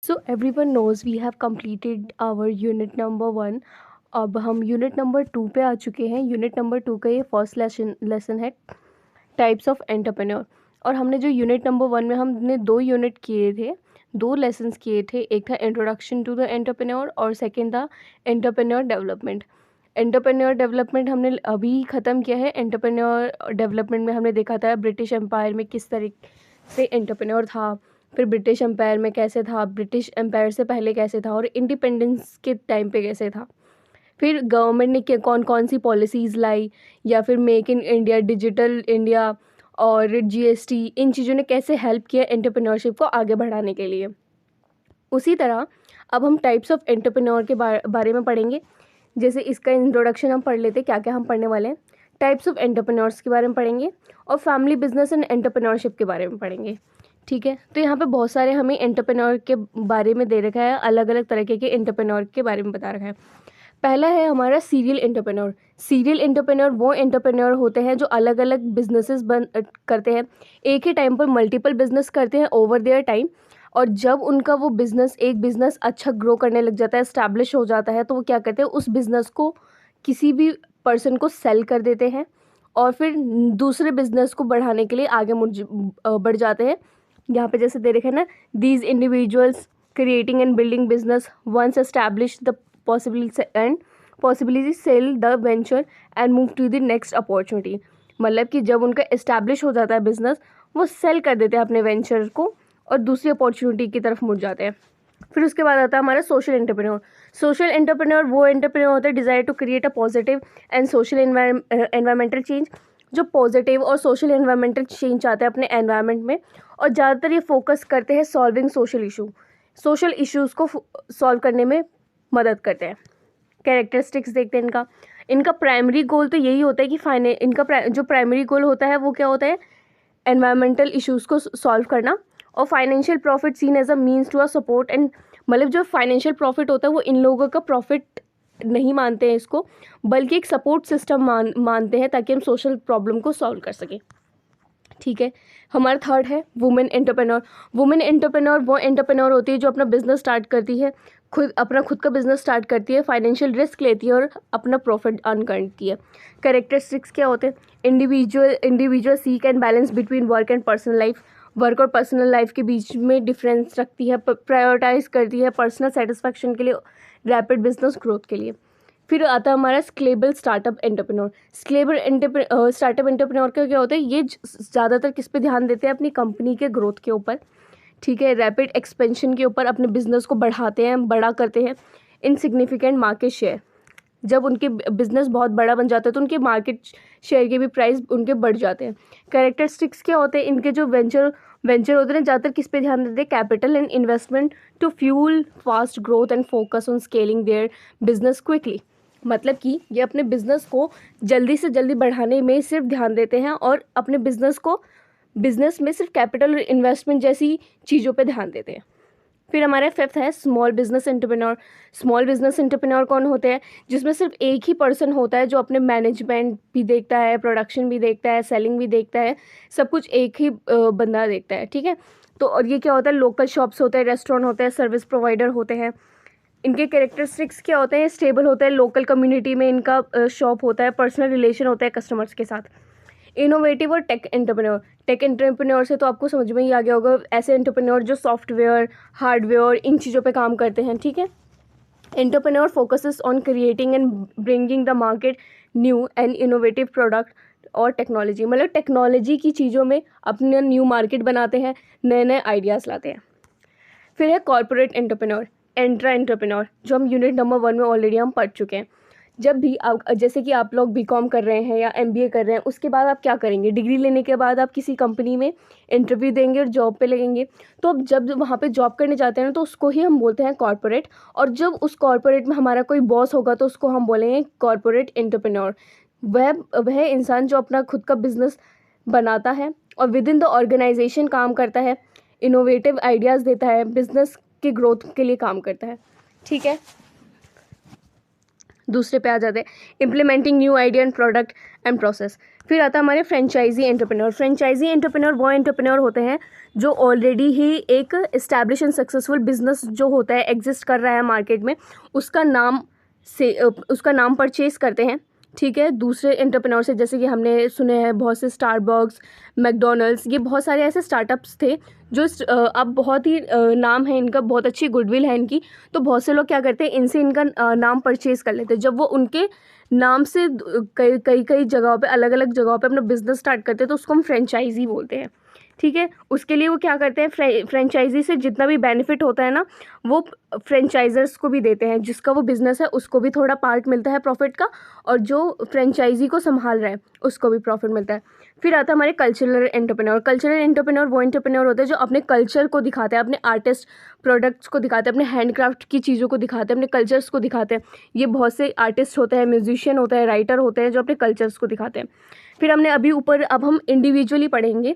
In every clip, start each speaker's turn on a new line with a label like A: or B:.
A: So everyone knows we have completed our unit number 1. अब हम unit number 2 पे आ चुके हैं. यूनिट नंबर 2 का ये फर्स्ट लेसन है, टाइप्स ऑफ एंटरप्रेन्योर. और हमने जो यूनिट नंबर 1 में हमने 2 यूनिट किए थे, 2 लेसन्स किए थे. एक था इंट्रोडक्शन टू द एंटरप्रेन्योर और सेकेंड था एंटरप्रेन्योर डेवलपमेंट. एंटरप्रेन्योर डेवलपमेंट हमने अभी ख़त्म किया है. एंटरप्रेन्योर डेवलपमेंट में हमने देखा था ब्रिटिश एम्पायर में किस तरीके से एंटरप्रेन्योर था, फिर ब्रिटिश एम्पायर में कैसे था, ब्रिटिश एम्पायर से पहले कैसे था और इंडिपेंडेंस के टाइम पे कैसे था. फिर गवर्नमेंट ने कौन कौन सी पॉलिसीज़ लाई, या फिर make in India, digital India और जीएसटी, इन चीज़ों ने कैसे हेल्प किया एंटरप्रेन्योरशिप को आगे बढ़ाने के लिए. उसी तरह अब हम टाइप्स ऑफ एंटरप्रेन्योर के बारे में पढ़ेंगे. जैसे इसका इंट्रोडक्शन हम पढ़ लेते, क्या क्या हम पढ़ने वाले हैं. टाइप्स ऑफ एंटरप्रेन्योर्स के बारे में पढ़ेंगे और फैमिली बिजनेस एंड एंटरप्रेन्योरशिप के बारे में पढ़ेंगे. ठीक है, तो यहाँ पे बहुत सारे हमें एंटरप्रेन्योर के बारे में दे रखा है, अलग अलग तरह के एंटरप्रेन्योर के बारे में बता रखा है. पहला है हमारा सीरियल एंटरप्रेन्योर. सीरियल एंटरप्रेन्योर वो एंटरप्रेन्योर होते हैं जो अलग अलग बिजनेसेस करते हैं, एक ही टाइम पर मल्टीपल बिजनेस करते हैं ओवर देयर टाइम. और जब उनका वो एक बिज़नेस अच्छा ग्रो करने लग जाता है, इस्टेब्लिश हो जाता है, तो वो क्या करते हैं, उस बिज़नेस को किसी भी पर्सन को सेल कर देते हैं और फिर दूसरे बिजनेस को बढ़ाने के लिए आगे बढ़ जाते हैं. यहाँ पे जैसे दे रखे हैं ना, these individuals creating and building business once establish the possibility sell the venture and move to the next opportunity. मतलब कि जब उनका इस्टेब्लिश हो जाता है बिजनेस, वो सेल कर देते हैं अपने वेंचर को और दूसरी अपॉर्चुनिटी की तरफ मुड़ जाते हैं. फिर उसके बाद आता है हमारा सोशल एंटरप्रेन्योर. सोशल एंटरप्रेन्योर वो एंटरप्रेन्योर होता है desire to create a positive and social environmental change, जो पॉजिटिव और सोशल एनवायरमेंटल चेंज चाहते हैं अपने एनवायरनमेंट में. और ज़्यादातर ये फोकस करते हैं सॉल्विंग सोशल इश्यूज़ को सॉल्व करने में मदद करते हैं. कैरेक्टरिस्टिक्स देखते हैं इनका प्राइमरी गोल तो यही होता है कि इनका जो प्राइमरी गोल होता है वो क्या होता है, एनवायरमेंटल इश्यूज़ को सॉल्व करना. और financial profit seen as a means to a support end, मतलब जो फाइनेंशियल प्रॉफिट होता है वो इन लोगों का प्रॉफिट नहीं मानते हैं इसको, बल्कि एक सपोर्ट सिस्टम मानते हैं ताकि हम सोशल प्रॉब्लम को सॉल्व कर सकें. ठीक है, हमारा थर्ड है वुमेन एंटरप्रेन्योर. वुमेन एंटरप्रेन्योर वो एंटरप्रेन्योर होती है जो अपना बिजनेस स्टार्ट करती है, खुद का बिजनेस स्टार्ट करती है, फाइनेंशियल रिस्क लेती है और अपना प्रॉफिट अर्न करती है. कैरेक्टरिस्टिक्स क्या होते हैं, individual seek and balance between work and personal life. Work और पर्सनल लाइफ के बीच में डिफरेंस रखती है, प्रायोरिटाइज करती है पर्सनल सेटिस्फैक्शन के लिए, रैपिड बिजनेस ग्रोथ के लिए. फिर आता है हमारा scalable startup entrepreneur. Startup entrepreneur का क्या होता है, ये ज़्यादातर किस पे ध्यान देते हैं, अपनी कंपनी के ग्रोथ के ऊपर. ठीक है, रैपिड एक्सपेंशन के ऊपर, अपने बिजनेस को बढ़ाते हैं, बड़ा करते हैं. इनसिग्निफिकेंट मार्केट शेयर, जब उनके बिजनेस बहुत बड़ा बन जाता है तो उनके मार्केट शेयर के भी प्राइस उनके बढ़ जाते हैं. कैरेक्टरिस्टिक्स क्या होते हैं इनके, जो वेंचर होते हैं ज़्यादातर किस पे ध्यान देते हैं, capital and investment to fuel fast growth and focus on scaling their business quickly. मतलब कि ये अपने बिजनेस को जल्दी से जल्दी बढ़ाने में सिर्फ ध्यान देते हैं और अपने बिजनेस में सिर्फ कैपिटल और इन्वेस्टमेंट जैसी चीज़ों पे ध्यान देते हैं. फिर हमारा फिफ्थ है small business entrepreneur. Small business entrepreneur कौन होते हैं, जिसमें सिर्फ एक ही पर्सन होता है जो अपने मैनेजमेंट भी देखता है, प्रोडक्शन भी देखता है, सेलिंग भी देखता है, सब कुछ एक ही बंदा देखता है. ठीक है, तो और ये क्या होता है, लोकल शॉप्स होते हैं, रेस्टोरेंट होते हैं, सर्विस प्रोवाइडर होते हैं. इनके कैरेक्टरिस्टिक्स क्या होते हैं, स्टेबल होता है, लोकल कम्युनिटी में इनका शॉप होता है, पर्सनल रिलेशन होता है कस्टमर्स के साथ. इनोवेटिव और टेक एंटरप्रेन्योर से तो आपको समझ में ही आ गया होगा, ऐसे एंटरप्रेन्योर जो सॉफ्टवेयर, हार्डवेयर, इन चीज़ों पे काम करते हैं. ठीक है, entrepreneur focuses on creating and bringing the market new and innovative product और टेक्नोलॉजी. मतलब टेक्नोलॉजी की चीज़ों में अपने न्यू मार्केट बनाते हैं, नए नए आइडियाज़ लाते हैं. फिर है कॉर्पोरेट एंटरप्रेन्योर, एंटरप्रेन्योर, जो हम यूनिट नंबर 1 में ऑलरेडी हम पढ़ चुके हैं. जब भी आप, जैसे कि आप लोग बीकॉम कर रहे हैं या एमबीए कर रहे हैं, उसके बाद आप क्या करेंगे, डिग्री लेने के बाद आप किसी कंपनी में इंटरव्यू देंगे और जॉब पे लगेंगे. तो अब जब वहाँ पे जॉब करने जाते हैं ना, तो उसको ही हम बोलते हैं कॉर्पोरेट. और जब उस कॉर्पोरेट में हमारा कोई बॉस होगा तो उसको हम बोलेंगे कॉर्पोरेट एंटरप्रेन्योर. वह इंसान जो अपना खुद का बिजनेस बनाता है और विद इन द ऑर्गेनाइजेशन काम करता है, इनोवेटिव आइडियाज़ देता है, बिजनेस के ग्रोथ के लिए काम करता है. ठीक है, दूसरे पे आ जाते हैं implementing new idea and product and process. फिर आता है हमारे फ्रेंचाइजी एंटरप्रेन्योर। फ्रेंचाइजी एंटरप्रेन्योर वो एंटरप्रेन्योर होते हैं जो ऑलरेडी ही एक एस्टैब्लिश एंड सक्सेसफुल बिजनेस जो होता है, एग्जिस्ट कर रहा है मार्केट में, उसका नाम परचेज करते हैं, ठीक है, दूसरे एंटरप्रेन्योर से। जैसे कि हमने सुने हैं बहुत से स्टारबक्स, मैकडोनल्ड्स, ये बहुत सारे ऐसे स्टार्टअप्स थे जो अब बहुत ही नाम है इनका, बहुत अच्छी गुडविल है इनकी, तो बहुत से लोग क्या करते हैं, इनसे इनका नाम परचेज़ कर लेते हैं। जब वो उनके नाम से कई जगहों पे, अलग अलग जगहों पे अपना बिजनेस स्टार्ट करते हैं, तो उसको हम फ्रेंचाइजी बोलते हैं, ठीक है। उसके लिए वो क्या करते हैं, फ्रेंचाइजी से जितना भी बेनिफिट होता है ना, वो फ्रेंचाइजर्स को भी देते हैं, जिसका वो बिज़नेस है उसको भी थोड़ा पार्ट मिलता है प्रॉफिट का, और जो फ्रेंचाइजी को संभाल रहा है उसको भी प्रॉफिट मिलता है। फिर आता है हमारे कल्चरल एंटरप्रेन्योर। कल्चरल एंटरप्रेन्योर वो एंटरप्रेन्योर होते हैं जो अपने कल्चर को दिखाते हैं, अपने आर्टिस्ट प्रोडक्ट्स को दिखाते हैं, अपने हैंडक्राफ्ट की चीज़ों को दिखाते हैं, अपने कल्चर्स को दिखाते हैं। ये बहुत से आर्टिस्ट होते हैं, म्यूजिशियन होते हैं, राइटर होते हैं जो अपने कल्चर्स को दिखाते हैं। फिर हमने अभी ऊपर, अब हम इंडिविजुअली पढ़ेंगे।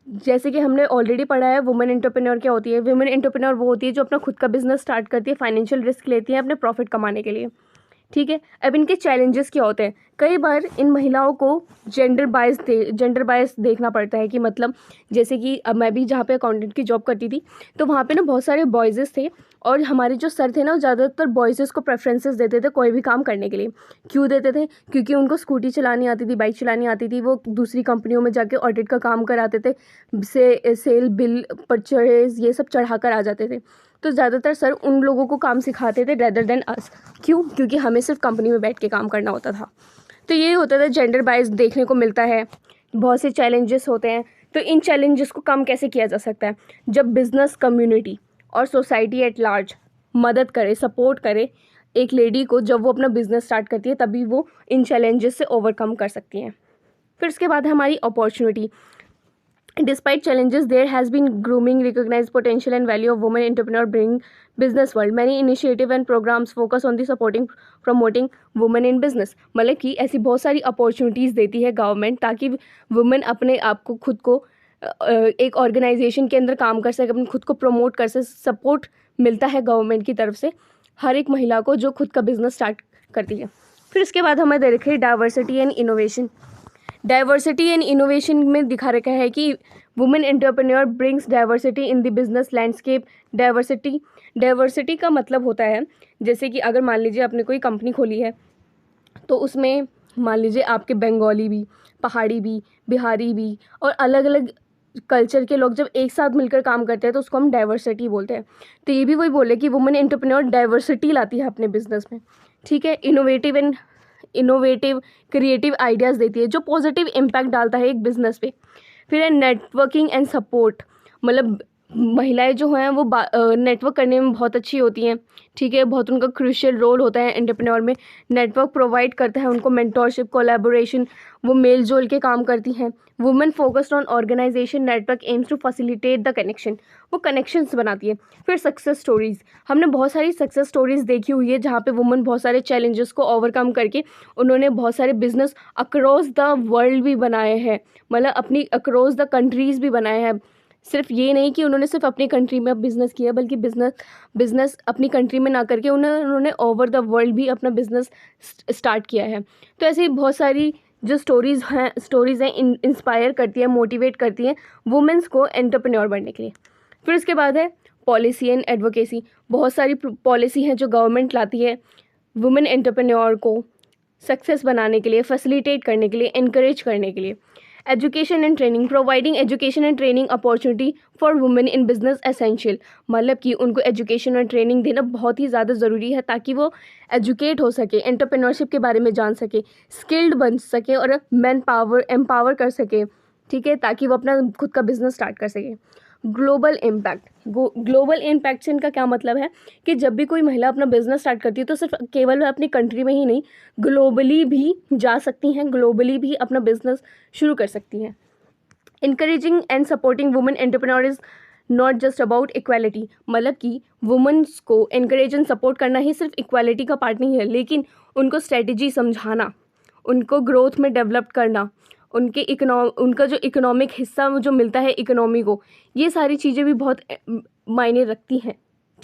A: जैसे कि हमने ऑलरेडी पढ़ा है वुमेन एंटरप्रेन्योर क्या होती है। वुमेन एंटरप्रेन्योर वो होती है जो अपना खुद का बिजनेस स्टार्ट करती है, फाइनेंशियल रिस्क लेती है अपने प्रॉफिट कमाने के लिए, ठीक है। अब इनके चैलेंजेस क्या होते हैं, कई बार इन महिलाओं को जेंडर बायस देखना पड़ता है, कि मतलब जैसे कि अब मैं भी जहाँ पे अकाउंटेंट की जॉब करती थी, तो वहाँ पे ना बहुत सारे बॉयज़ थे, और हमारे जो सर थे ना, ज़्यादातर बॉयज़ को प्रेफरेंसेस देते थे कोई भी काम करने के लिए। क्यों देते थे, क्योंकि उनको स्कूटी चलानी आती थी, बाइक चलानी आती थी, वो दूसरी कंपनियों में जाके ऑडिट का काम कराते थे, सेल बिल परचेज ये सब चढ़ा कर आ जाते थे। तो ज़्यादातर सर उन लोगों को काम सिखाते थे रेदर देन अस। क्यों, क्योंकि हमें सिर्फ कंपनी में बैठ के काम करना होता था। तो ये होता था, जेंडर बायस देखने को मिलता है, बहुत से चैलेंजेस होते हैं। तो इन चैलेंजेस को कम कैसे किया जा सकता है, जब बिजनेस कम्युनिटी और सोसाइटी एट लार्ज मदद करे, सपोर्ट करे एक लेडी को, जब वो अपना बिजनेस स्टार्ट करती है, तभी वो इन चैलेंजेस से ओवरकम कर सकती हैं। फिर उसके बाद है हमारी opportunity. Despite challenges, there has been grooming, recognized potential and value of women entrepreneur bring business world. Many initiative and programs focus on the promoting women in business. मतलब कि ऐसी बहुत सारी अपॉर्चुनिटीज़ देती है गवर्नमेंट, ताकि वुमेन अपने आप को, खुद को एक ऑर्गेनाइजेशन के अंदर काम कर सके, अपने खुद को प्रमोट कर सके। सपोर्ट मिलता है गवर्नमेंट की तरफ से हर एक महिला को जो खुद का बिजनेस स्टार्ट करती है। फिर इसके बाद हमें देखें diversity and innovation. Diversity and innovation में दिखा रखा है कि women entrepreneur brings diversity in the business landscape. Diversity का मतलब होता है, जैसे कि अगर मान लीजिए आपने कोई कंपनी खोली है, तो उसमें मान लीजिए आपके बंगाली भी, पहाड़ी भी, बिहारी भी और अलग अलग कल्चर के लोग जब एक साथ मिलकर काम करते हैं, तो उसको हम डाइवर्सिटी बोलते हैं। तो ये भी वही बोले कि वुमेन एंटरप्रेन्योर डाइवर्सिटी लाती है अपने बिजनेस में, ठीक है। इनोवेटिव क्रिएटिव आइडियाज़ देती है जो पॉजिटिव इम्पैक्ट डालता है एक बिज़नेस पे। फिर है नेटवर्किंग एंड सपोर्ट। मतलब महिलाएं जो हैं वो नेटवर्क करने में बहुत अच्छी होती हैं, ठीक है, बहुत उनका क्रूशियल रोल होता है एंटरप्रेन्योर में। नेटवर्क प्रोवाइड करता है उनको मेंटोरशिप, कोलैबोरेशन, वो मेल जोल के काम करती हैं। Women focused on organisation network aims to facilitate the connection, वो कनेक्शंस बनाती है। फिर सक्सेस स्टोरीज़, हमने बहुत सारी सक्सेस स्टोरीज़ देखी हुई है जहाँ पे वुमेन बहुत सारे चैलेंजेस को ओवरकम करके उन्होंने बहुत सारे बिजनेस अक्रॉस द वर्ल्ड भी बनाए हैं, मतलब अपनी अक्रॉस द कंट्रीज़ भी बनाए हैं। सिर्फ ये नहीं कि उन्होंने सिर्फ अपनी कंट्री में बिज़नेस किया, बल्कि बिज़नेस अपनी कंट्री में ना करके उन्होंने ओवर द वर्ल्ड भी अपना बिज़नेस स्टार्ट किया है। तो ऐसी बहुत सारी जो स्टोरीज़ हैं इंस्पायर करती है, मोटिवेट करती हैं वुमेंस को एंटरप्रेन्योर बनने के लिए। फिर उसके बाद है पॉलिसी एंड एडवोकेसी। बहुत सारी पॉलिसी हैं जो गवर्नमेंट लाती है वुमेन एंटरप्रेन्योर को सक्सेस बनाने के लिए, फैसिलिटेट करने के लिए, इनकरेज करने के लिए। Education and training, providing education and training opportunity for women in business essential. मतलब कि उनको एजुकेशन और ट्रेनिंग देना बहुत ही ज़्यादा ज़रूरी है, ताकि वो एजुकेट हो सके, एंटरप्रेन्योरशिप के बारे में जान सके, स्किल्ड बन सके और मैन पावर एम्पावर कर सके, ठीक है, ताकि वो अपना खुद का बिजनेस स्टार्ट कर सके। ग्लोबल इम्पैक्ट से इनका क्या मतलब है कि जब भी कोई महिला अपना बिजनेस स्टार्ट करती है, तो सिर्फ केवल अपनी कंट्री में ही नहीं, ग्लोबली भी जा सकती हैं, ग्लोबली भी अपना बिजनेस शुरू कर सकती हैं। Encouraging and supporting women entrepreneur is not just about equality. मतलब कि वुमेन्स को इनकरेज एंड सपोर्ट करना ही सिर्फ इक्वालिटी का पार्ट नहीं है, लेकिन उनको स्ट्रेटजी समझाना, उनको ग्रोथ में डेवलप करना, उनका जो इकोनॉमिक हिस्सा जो मिलता है इकोनॉमी को, ये सारी चीज़ें भी बहुत मायने रखती हैं,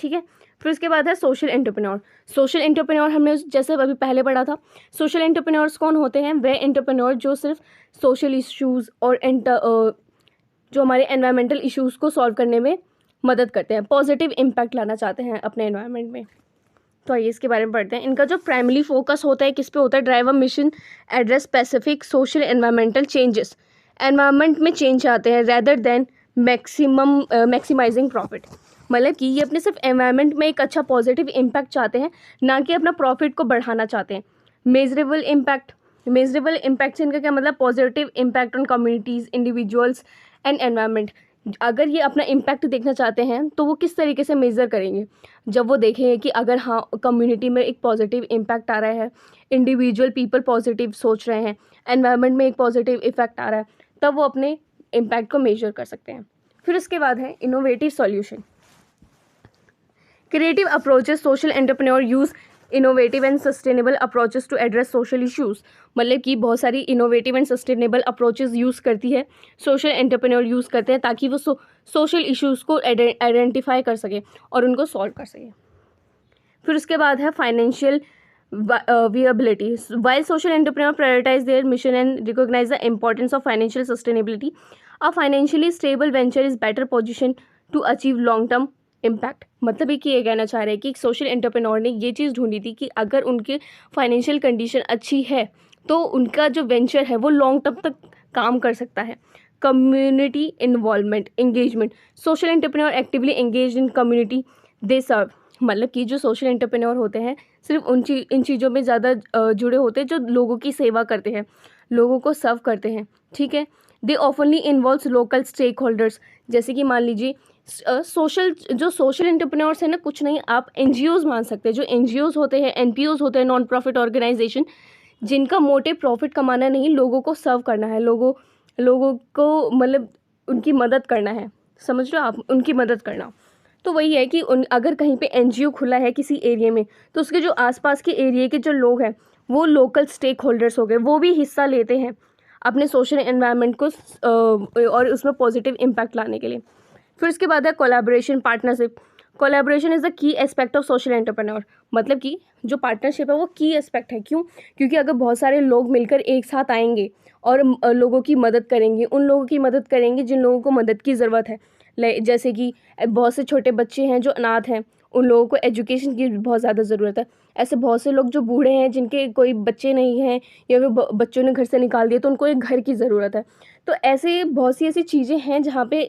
A: ठीक है। फिर उसके बाद है सोशल एंटरप्रेन्योर। सोशल एंटरप्रेन्योर हमने जैसे अभी पहले पढ़ा था, सोशल एंटरप्रेन्योर्स कौन होते हैं? वे एंटरप्रेन्योर जो सिर्फ सोशल इश्यूज़ और जो हमारे एनवायरमेंटल इश्यूज़ को सॉल्व करने में मदद करते हैं, पॉजिटिव इम्पैक्ट लाना चाहते हैं अपने एनवायरनमेंट में। तो आइए इसके बारे में पढ़ते हैं। इनका जो प्राइमरी फोकस होता है किस पे होता है? Drive a mission address specific social environmental changes. Environment में चेंज आते हैं रेदर देन मैक्सिमाइजिंग प्रॉफिट। मतलब कि ये अपने सिर्फ एनवायरनमेंट में एक अच्छा पॉजिटिव इम्पैक्ट चाहते हैं, ना कि अपना प्रॉफिट को बढ़ाना चाहते हैं। मेजरेबल इम्पैक्ट से इनका क्या मतलब? Positive impact on communities, individuals and environment. अगर ये अपना इम्पैक्ट देखना चाहते हैं तो वो किस तरीके से मेज़र करेंगे? जब वो देखेंगे कि अगर हाँ कम्युनिटी में एक पॉजिटिव इम्पैक्ट आ रहा है, इंडिविजुअल पीपल पॉजिटिव सोच रहे हैं, एनवायरनमेंट में एक पॉजिटिव इफेक्ट आ रहा है, तब वो अपने इम्पैक्ट को मेजर कर सकते हैं। फिर उसके बाद है innovative solution. Creative approaches. Social entrepreneur use innovative and sustainable approaches to address social issues. मतलब कि बहुत सारी innovative and sustainable approaches use करती है, सोशल एंटरप्रेन्योर यूज़ करते हैं, ताकि वो सोशल इश्यूज़ को आइडेंटिफाई कर सके और उनको सॉल्व कर सके। फिर उसके बाद है financial viability. While social entrepreneurs prioritize their mission and recognize the importance of financial sustainability, a financially stable venture is better positioned to achieve long-term impact. मतलब कि ये कहना चाह रहे हैं कि सोशल एंटरप्रेन्योर ने ये चीज़ ढूंढी थी कि अगर उनकी फाइनेंशियल कंडीशन अच्छी है तो उनका जो वेंचर है वो लॉन्ग टर्म तक काम कर सकता है। Community involvement, engagement. Social entrepreneur actively engage in community they serve. मतलब कि जो सोशल एंटरप्रेन्योर होते हैं सिर्फ इन चीज़ों में ज़्यादा जुड़े होते हैं जो लोगों की सेवा करते हैं, लोगों को सर्व करते हैं, ठीक है। दे ऑफनली इन्वॉल्व्स लोकल स्टेक होल्डर्स। जैसे कि मान लीजिए सोशल एंटरप्रेन्योर्स है ना, कुछ नहीं आप NGOs मान सकते हैं। जो NGOs होते हैं, NPOs होते हैं, नॉन प्रॉफिट ऑर्गेनाइजेशन, जिनका मोटिव प्रॉफिट कमाना नहीं, लोगों को सर्व करना है, लोगों को मतलब उनकी मदद करना है। समझ रहे हो आप? उनकी मदद करना। तो वही है कि अगर कहीं पे NGO खुला है किसी एरिया में तो उसके जो आसपास के एरिया के जो लोग हैं वो लोकल स्टेक होल्डर्स हो गए, वो भी हिस्सा लेते हैं अपने सोशल एनवायरनमेंट को और उसमें पॉजिटिव इम्पैक्ट लाने के लिए। फिर उसके बाद है collaboration, partnership. Collaboration is the key aspect of social entrepreneur. मतलब कि जो पार्टनरशिप है वो की एस्पेक्ट है। क्यों? क्योंकि अगर बहुत सारे लोग मिलकर एक साथ आएंगे और लोगों की मदद करेंगे, उन लोगों की मदद करेंगे जिन लोगों को मदद की ज़रूरत है। जैसे कि बहुत से छोटे बच्चे हैं जो अनाथ हैं, उन लोगों को एजुकेशन की बहुत ज़्यादा ज़रूरत है। ऐसे बहुत से लोग जो बूढ़े हैं जिनके कोई बच्चे नहीं हैं या फिर बच्चों ने घर से निकाल दिया तो उनको एक घर की ज़रूरत है। तो ऐसे बहुत सी ऐसी चीज़ें हैं जहाँ पे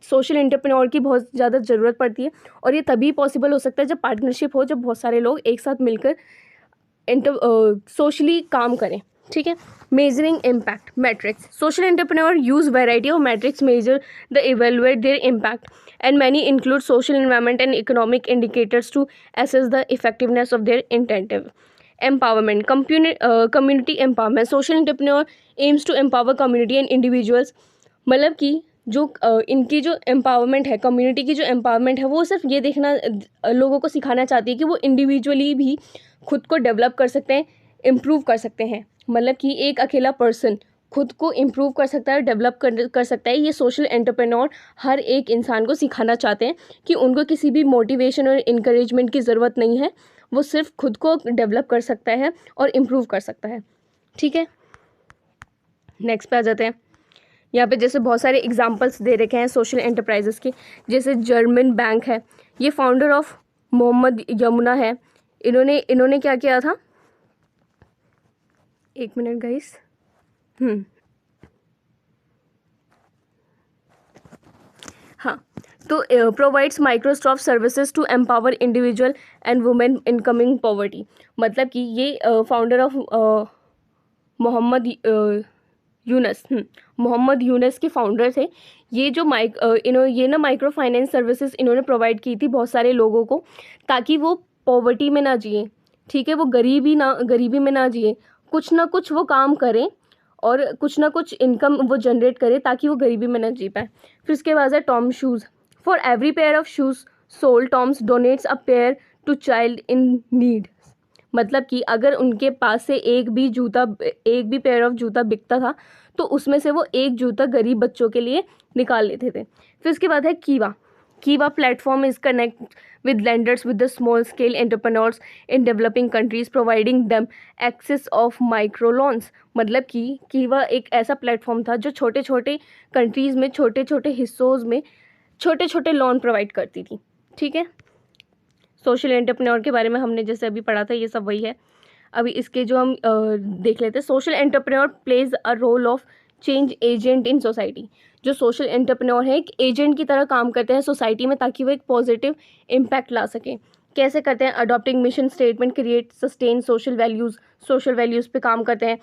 A: सोशल एंटरप्रेन्योर की बहुत ज़्यादा ज़रूरत पड़ती है, और ये तभी पॉसिबल हो सकता है जब पार्टनरशिप हो, जब बहुत सारे लोग एक साथ मिलकर सोशली काम करें, ठीक है। Measuring impact metrics. Social entrepreneur use variety of metrics measure the evaluate their impact and many include social environment and economic indicators to assess the effectiveness of their initiative. Empowerment, community empowerment. Social entrepreneur aims to empower community and individuals. मतलब कि जो इनकी जो empowerment है, community की जो empowerment है, वो सिर्फ ये देखना लोगों को सिखाना चाहती है कि वो इंडिविजुअली भी खुद को डेवलप कर सकते हैं, इम्प्रूव कर सकते हैं। मतलब कि एक अकेला पर्सन खुद को इम्प्रूव कर सकता है, डेवलप कर सकता है। ये सोशल एंटरप्रेन्योर हर एक इंसान को सिखाना चाहते हैं कि उनको किसी भी मोटिवेशन और इनकरेजमेंट की ज़रूरत नहीं है, वो सिर्फ खुद को डेवलप कर सकता है और इम्प्रूव कर सकता है, ठीक है। नेक्स्ट पे आ जाते हैं। यहाँ पे जैसे बहुत सारे एग्जांपल्स दे रखे हैं सोशल एंटरप्राइजेस के। जैसे जर्मन बैंक है, ये फाउंडर ऑफ मोहम्मद यमुना है। इन्होंने क्या किया था, एक मिनट गाइस, हाँ, तो provides Microsoft services to empower individual and women in coming poverty. मतलब कि ये फाउंडर ऑफ मोहम्मद यूनस के फाउंडर थे। ये जो माइक्रो फाइनेंस सर्विसेज इन्होंने प्रोवाइड की थी बहुत सारे लोगों को, ताकि वो पॉवर्टी में ना जिए, ठीक है, वो गरीबी में ना जिए, कुछ ना कुछ वो काम करें और कुछ ना कुछ इनकम वो जनरेट करे ताकि वो गरीबी में ना जी पाए। फिर उसके बाद है Tom shoes. For every pair of shoes sold Toms donates a pair to child in need. मतलब कि अगर उनके पास से एक भी पेयर ऑफ जूता बिकता था तो उसमें से वो एक जूता गरीब बच्चों के लिए निकाल लेते थे। फिर उसके बाद है कीवा platform is connect with lenders with the small scale entrepreneurs in developing countries providing them access of micro loans। मतलब कि वह एक ऐसा प्लेटफॉर्म था जो छोटे छोटे कंट्रीज़ में छोटे छोटे हिस्सों में छोटे छोटे लोन प्रोवाइड करती थी। ठीक है, सोशल एंटरप्रेन्योर के बारे में हमने जैसे अभी पढ़ा था ये सब वही है। अभी इसके जो हम देख लेते हैं, social entrepreneur plays a role of change agent in society. जो सोशल एंटरप्रेन्योर है एक एजेंट की तरह काम करते हैं सोसाइटी में ताकि वो एक पॉजिटिव इम्पैक्ट ला सकें। कैसे करते हैं? Adopting mission statement, create sustain social values पे काम करते हैं।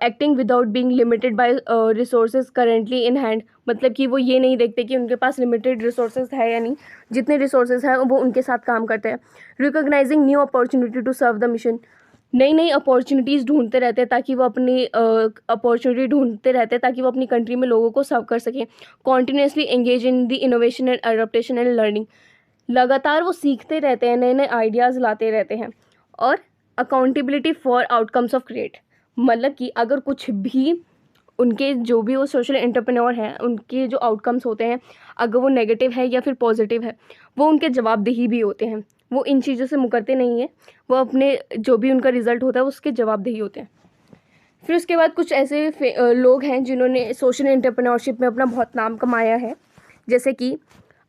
A: Acting without being limited by resources currently in hand. मतलब कि वो ये नहीं देखते कि उनके पास लिमिटेड रिसोर्सेज है या नहीं, जितने रिसोर्सेज हैं वो उनके साथ काम करते हैं। Recognising new opportunity to serve the mission. नई नई अपॉर्चुनिटीज़ ढूंढते रहते हैं ताकि वो अपनी अपनी कंट्री में लोगों को सर्व कर सकें। Continuously engage in the innovation and adaptation and learning. लगातार वो सीखते रहते हैं, नए नए आइडियाज़ लाते रहते हैं। और accountability for outcomes of create. मतलब कि अगर कुछ भी उनके जो भी वो सोशल एंटरप्रेन्योर हैं उनके जो आउटकम्स होते हैं, अगर वो नेगेटिव है या फिर पॉजिटिव है, वो उनके जवाबदेही भी होते हैं। वो इन चीज़ों से मुकरते नहीं हैं, वो अपने जो भी उनका रिजल्ट होता है उसके जवाबदेही होते हैं। फिर उसके बाद कुछ ऐसे लोग हैं जिन्होंने सोशल एंटरप्रेन्योरशिप में अपना बहुत नाम कमाया है, जैसे कि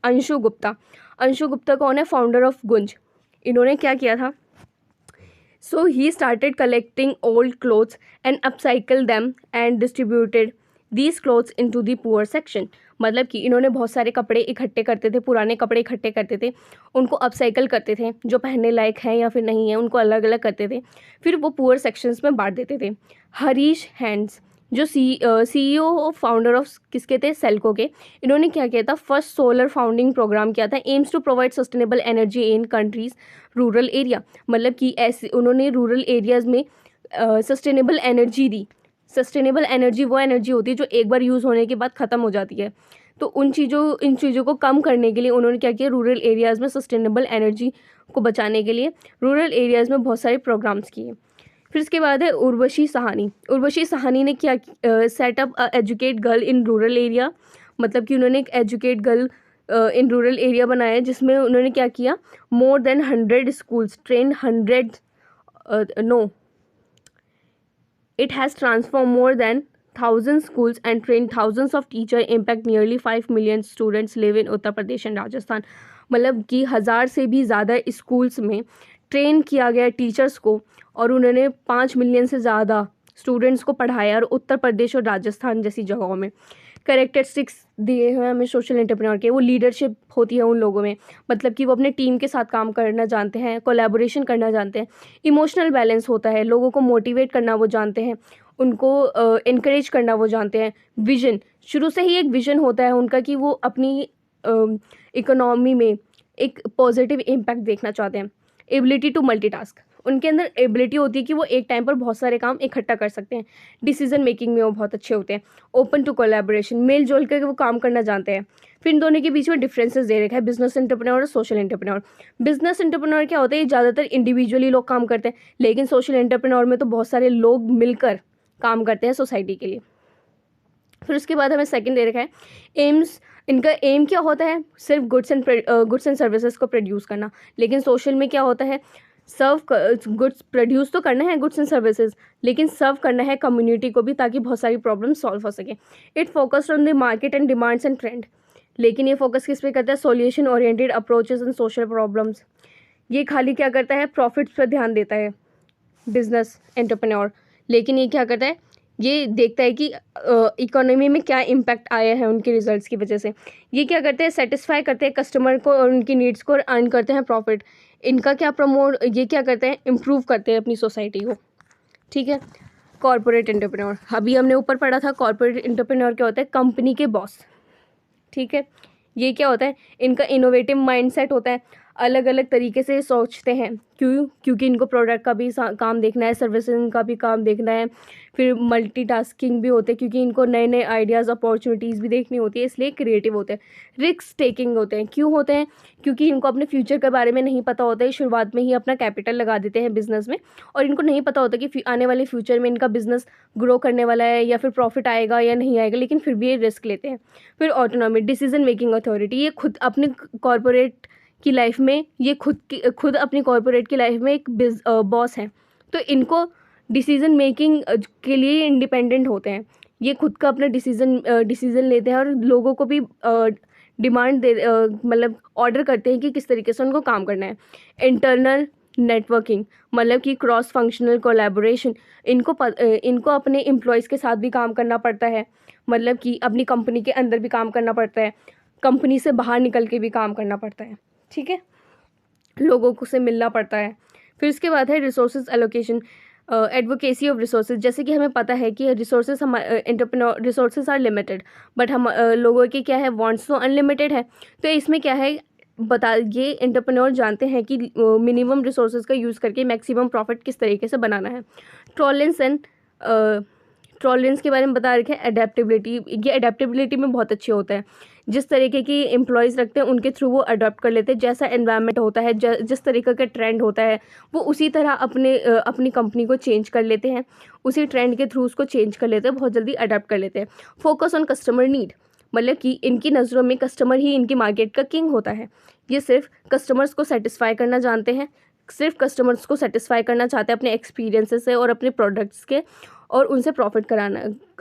A: अंशु गुप्ता। अंशु गुप्ता कौन है? फाउंडर ऑफ गुंज। इन्होंने क्या किया था? So he started collecting old clothes and upcycled them and distributed these clothes into the poor section। मतलब कि इन्होंने बहुत सारे कपड़े इकट्ठे करते थे, पुराने कपड़े इकट्ठे करते थे, उनको अपसाइकल करते थे, जो पहनने लायक हैं या फिर नहीं है उनको अलग अलग करते थे, फिर वो पुअर सेक्शंस में बांट देते थे। हरीश हैंड्स जो CEO फाउंडर ऑफ किसके थे? सेल्को के। इन्होंने क्या किया था? फर्स्ट सोलर फाउंडिंग प्रोग्राम किया था, aims to provide sustainable energy in countries rural area. मतलब कि ऐसे उन्होंने रूरल एरियाज़ में सस्टेनेबल एनर्जी दी। सस्टेनेबल एनर्जी वो एनर्जी होती है जो एक बार यूज़ होने के बाद ख़त्म हो जाती है। तो इन चीज़ों को कम करने के लिए उन्होंने क्या किया? रूरल एरियाज़ में सस्टेनेबल एनर्जी को बचाने के लिए रूरल एरियाज़ में बहुत सारे प्रोग्राम्स किए। फिर इसके बाद है उर्वशी साहनी। उर्वशी साहनी ने क्या setup educate girl in rural area. मतलब कि उन्होंने एक educate girl in rural area बनाया जिसमें उन्होंने क्या किया? More than 100 schools train 100 it has transformed more than 1000 schools and trained thousands of teachers, impact nearly 5 million students live in Uttar Pradesh and Rajasthan. मतलब कि 1000 से भी ज़्यादा स्कूल्स में ट्रेन किया गया टीचर्स को और उन्होंने 5 मिलियन से ज़्यादा स्टूडेंट्स को पढ़ाया और उत्तर प्रदेश और राजस्थान जैसी जगहों में। कैरेक्टरिस्टिक्स दिए हैं हमें सोशल एंटरप्रेन्योर के। वो लीडरशिप होती है उन लोगों में, मतलब कि वो अपने टीम के साथ काम करना जानते हैं, कोलैबोरेशन करना जानते हैं, इमोशनल बैलेंस होता है, लोगों को मोटिवेट करना वो जानते हैं, उनको इनकरेज करना वो जानते हैं। विजन, शुरू से ही एक विजन होता है उनका कि वो अपनी इकोनॉमी में एक पॉजिटिव इम्पैक्ट देखना चाहते हैं। एबिलिटी टू मल्टीटास्क, उनके अंदर एबिलिटी होती है कि वो एक टाइम पर बहुत सारे काम इकट्ठा कर सकते हैं। डिसीजन मेकिंग में वो बहुत अच्छे होते हैं। ओपन टू कोलैबोरेशन, मेल जोल कर वो काम करना जानते हैं। फिर इन दोनों के बीच में डिफरेंसेस दे रखा है, बिजनेस एंटरप्रेन्योर और सोशल एंटरप्रेन्योर। बिजनेस एंटरप्रेन्योर क्या होता है? ये ज़्यादातर इंडिविजुअली लोग काम करते हैं, लेकिन सोशल एंटरप्रेन्योर में तो बहुत सारे लोग मिलकर काम करते हैं सोसाइटी के लिए। फिर उसके बाद हमें सेकंड दे रखा है एम्स। इनका एम क्या होता है? सिर्फ गुड्स एंड सर्विसेज को प्रोड्यूस करना। लेकिन सोशल में क्या होता है? गुड्स प्रोड्यूस तो करना है, गुड्स एंड सर्विसेज, लेकिन सर्व करना है कम्युनिटी को भी ताकि बहुत सारी प्रॉब्लम सॉल्व हो सके। It focused on the market and demands and trend. लेकिन ये फोकस किस पे करता है? Solution oriented approaches and social problems. ये खाली क्या करता है? प्रॉफिट्स पर ध्यान देता है बिजनेस एंटरप्रेन्योर। लेकिन ये क्या करता है? ये देखता है कि इकोनॉमी में क्या इम्पैक्ट आया है उनके रिजल्ट्स की वजह से। ये क्या करते हैं? सेटिस्फाई करते हैं कस्टमर को और उनकी नीड्स को और अर्न करते हैं प्रॉफिट। इनका क्या ये क्या करते हैं? इम्प्रूव करते हैं अपनी सोसाइटी को। ठीक है। कॉर्पोरेट एंटरप्रेन्योर, अभी हमने ऊपर पढ़ा था कॉर्पोरेट एंटरप्रेन्योर क्या होता है? कंपनी के बॉस। ठीक है। ये क्या होता है? इनका इनोवेटिव माइंडसेट होता है, अलग अलग तरीके से सोचते हैं। क्योंकि इनको प्रोडक्ट का भी काम देखना है, सर्विसिंग का भी काम देखना है, फिर मल्टीटास्किंग भी होते हैं क्योंकि इनको नए नए आइडियाज़ अपॉर्चुनिटीज़ भी देखनी होती है, इसलिए क्रिएटिव होते हैं। रिस्क टेकिंग होते हैं। क्यों होते हैं? क्योंकि इनको अपने फ्यूचर के बारे में नहीं पता होता है, शुरुआत में ही अपना कैपिटल लगा देते हैं बिजनेस में और इनको नहीं पता होता कि आने वाले फ्यूचर में इनका बिजनेस ग्रो करने वाला है या फिर प्रॉफिट आएगा या नहीं आएगा, लेकिन फिर भी ये रिस्क लेते हैं। फिर ऑटोनॉमी, डिसीजन मेकिंग अथॉरिटी, ये खुद अपने कॉर्पोरेट की लाइफ में ये खुद अपनी कॉर्पोरेट की लाइफ में एक बॉस हैं, तो इनको डिसीज़न मेकिंग के लिए इंडिपेंडेंट होते हैं। ये खुद का अपना डिसीज़न लेते हैं और लोगों को भी डिमांड दे मतलब ऑर्डर करते हैं कि किस तरीके से उनको काम करना है। इंटरनल नेटवर्किंग मतलब कि क्रॉस फंक्शनल कोलैबोरेशन, इनको अपने एम्प्लॉयज़ के साथ भी काम करना पड़ता है, मतलब कि अपनी कंपनी के अंदर भी काम करना पड़ता है, कंपनी से बाहर निकल के भी काम करना पड़ता है, ठीक है, लोगों को से मिलना पड़ता है। फिर इसके बाद है resources allocation, advocacy of resources. जैसे कि हमें पता है कि resources entrepreneur resources are limited, but हम लोगों के क्या है, वांट्स तो अनलिमिटेड है। तो इसमें क्या है, ये एंटरप्रेन्योर जानते हैं कि मिनिमम रिसोर्सेज का यूज़ करके मैक्सिमम प्रॉफिट किस तरीके से बनाना है। टॉलरेंस के बारे में बता रखे हैं। अडेप्टेबिलिटी, ये अडेप्टेबिलिटी में बहुत अच्छे होता है। जिस तरीके की एम्प्लॉयज़ रखते हैं उनके थ्रू वो अडॉप्ट कर लेते हैं। जैसा एनवायरनमेंट होता है, जिस तरीके का ट्रेंड होता है, वो उसी तरह अपनी कंपनी को चेंज कर लेते हैं, उसी ट्रेंड के थ्रू उसको चेंज कर लेते हैं, बहुत जल्दी अडॉप्ट कर लेते हैं। फोकस ऑन कस्टमर नीड, मतलब कि इनकी नज़रों में कस्टमर ही इनकी मार्केट का किंग होता है। ये सिर्फ कस्टमर्स को सेटिस्फाई करना जानते हैं, सिर्फ कस्टमर्स को सेटिस्फाई करना चाहते हैं अपने एक्सपीरियंसेस से और अपने प्रोडक्ट्स के, और उनसे प्रॉफिट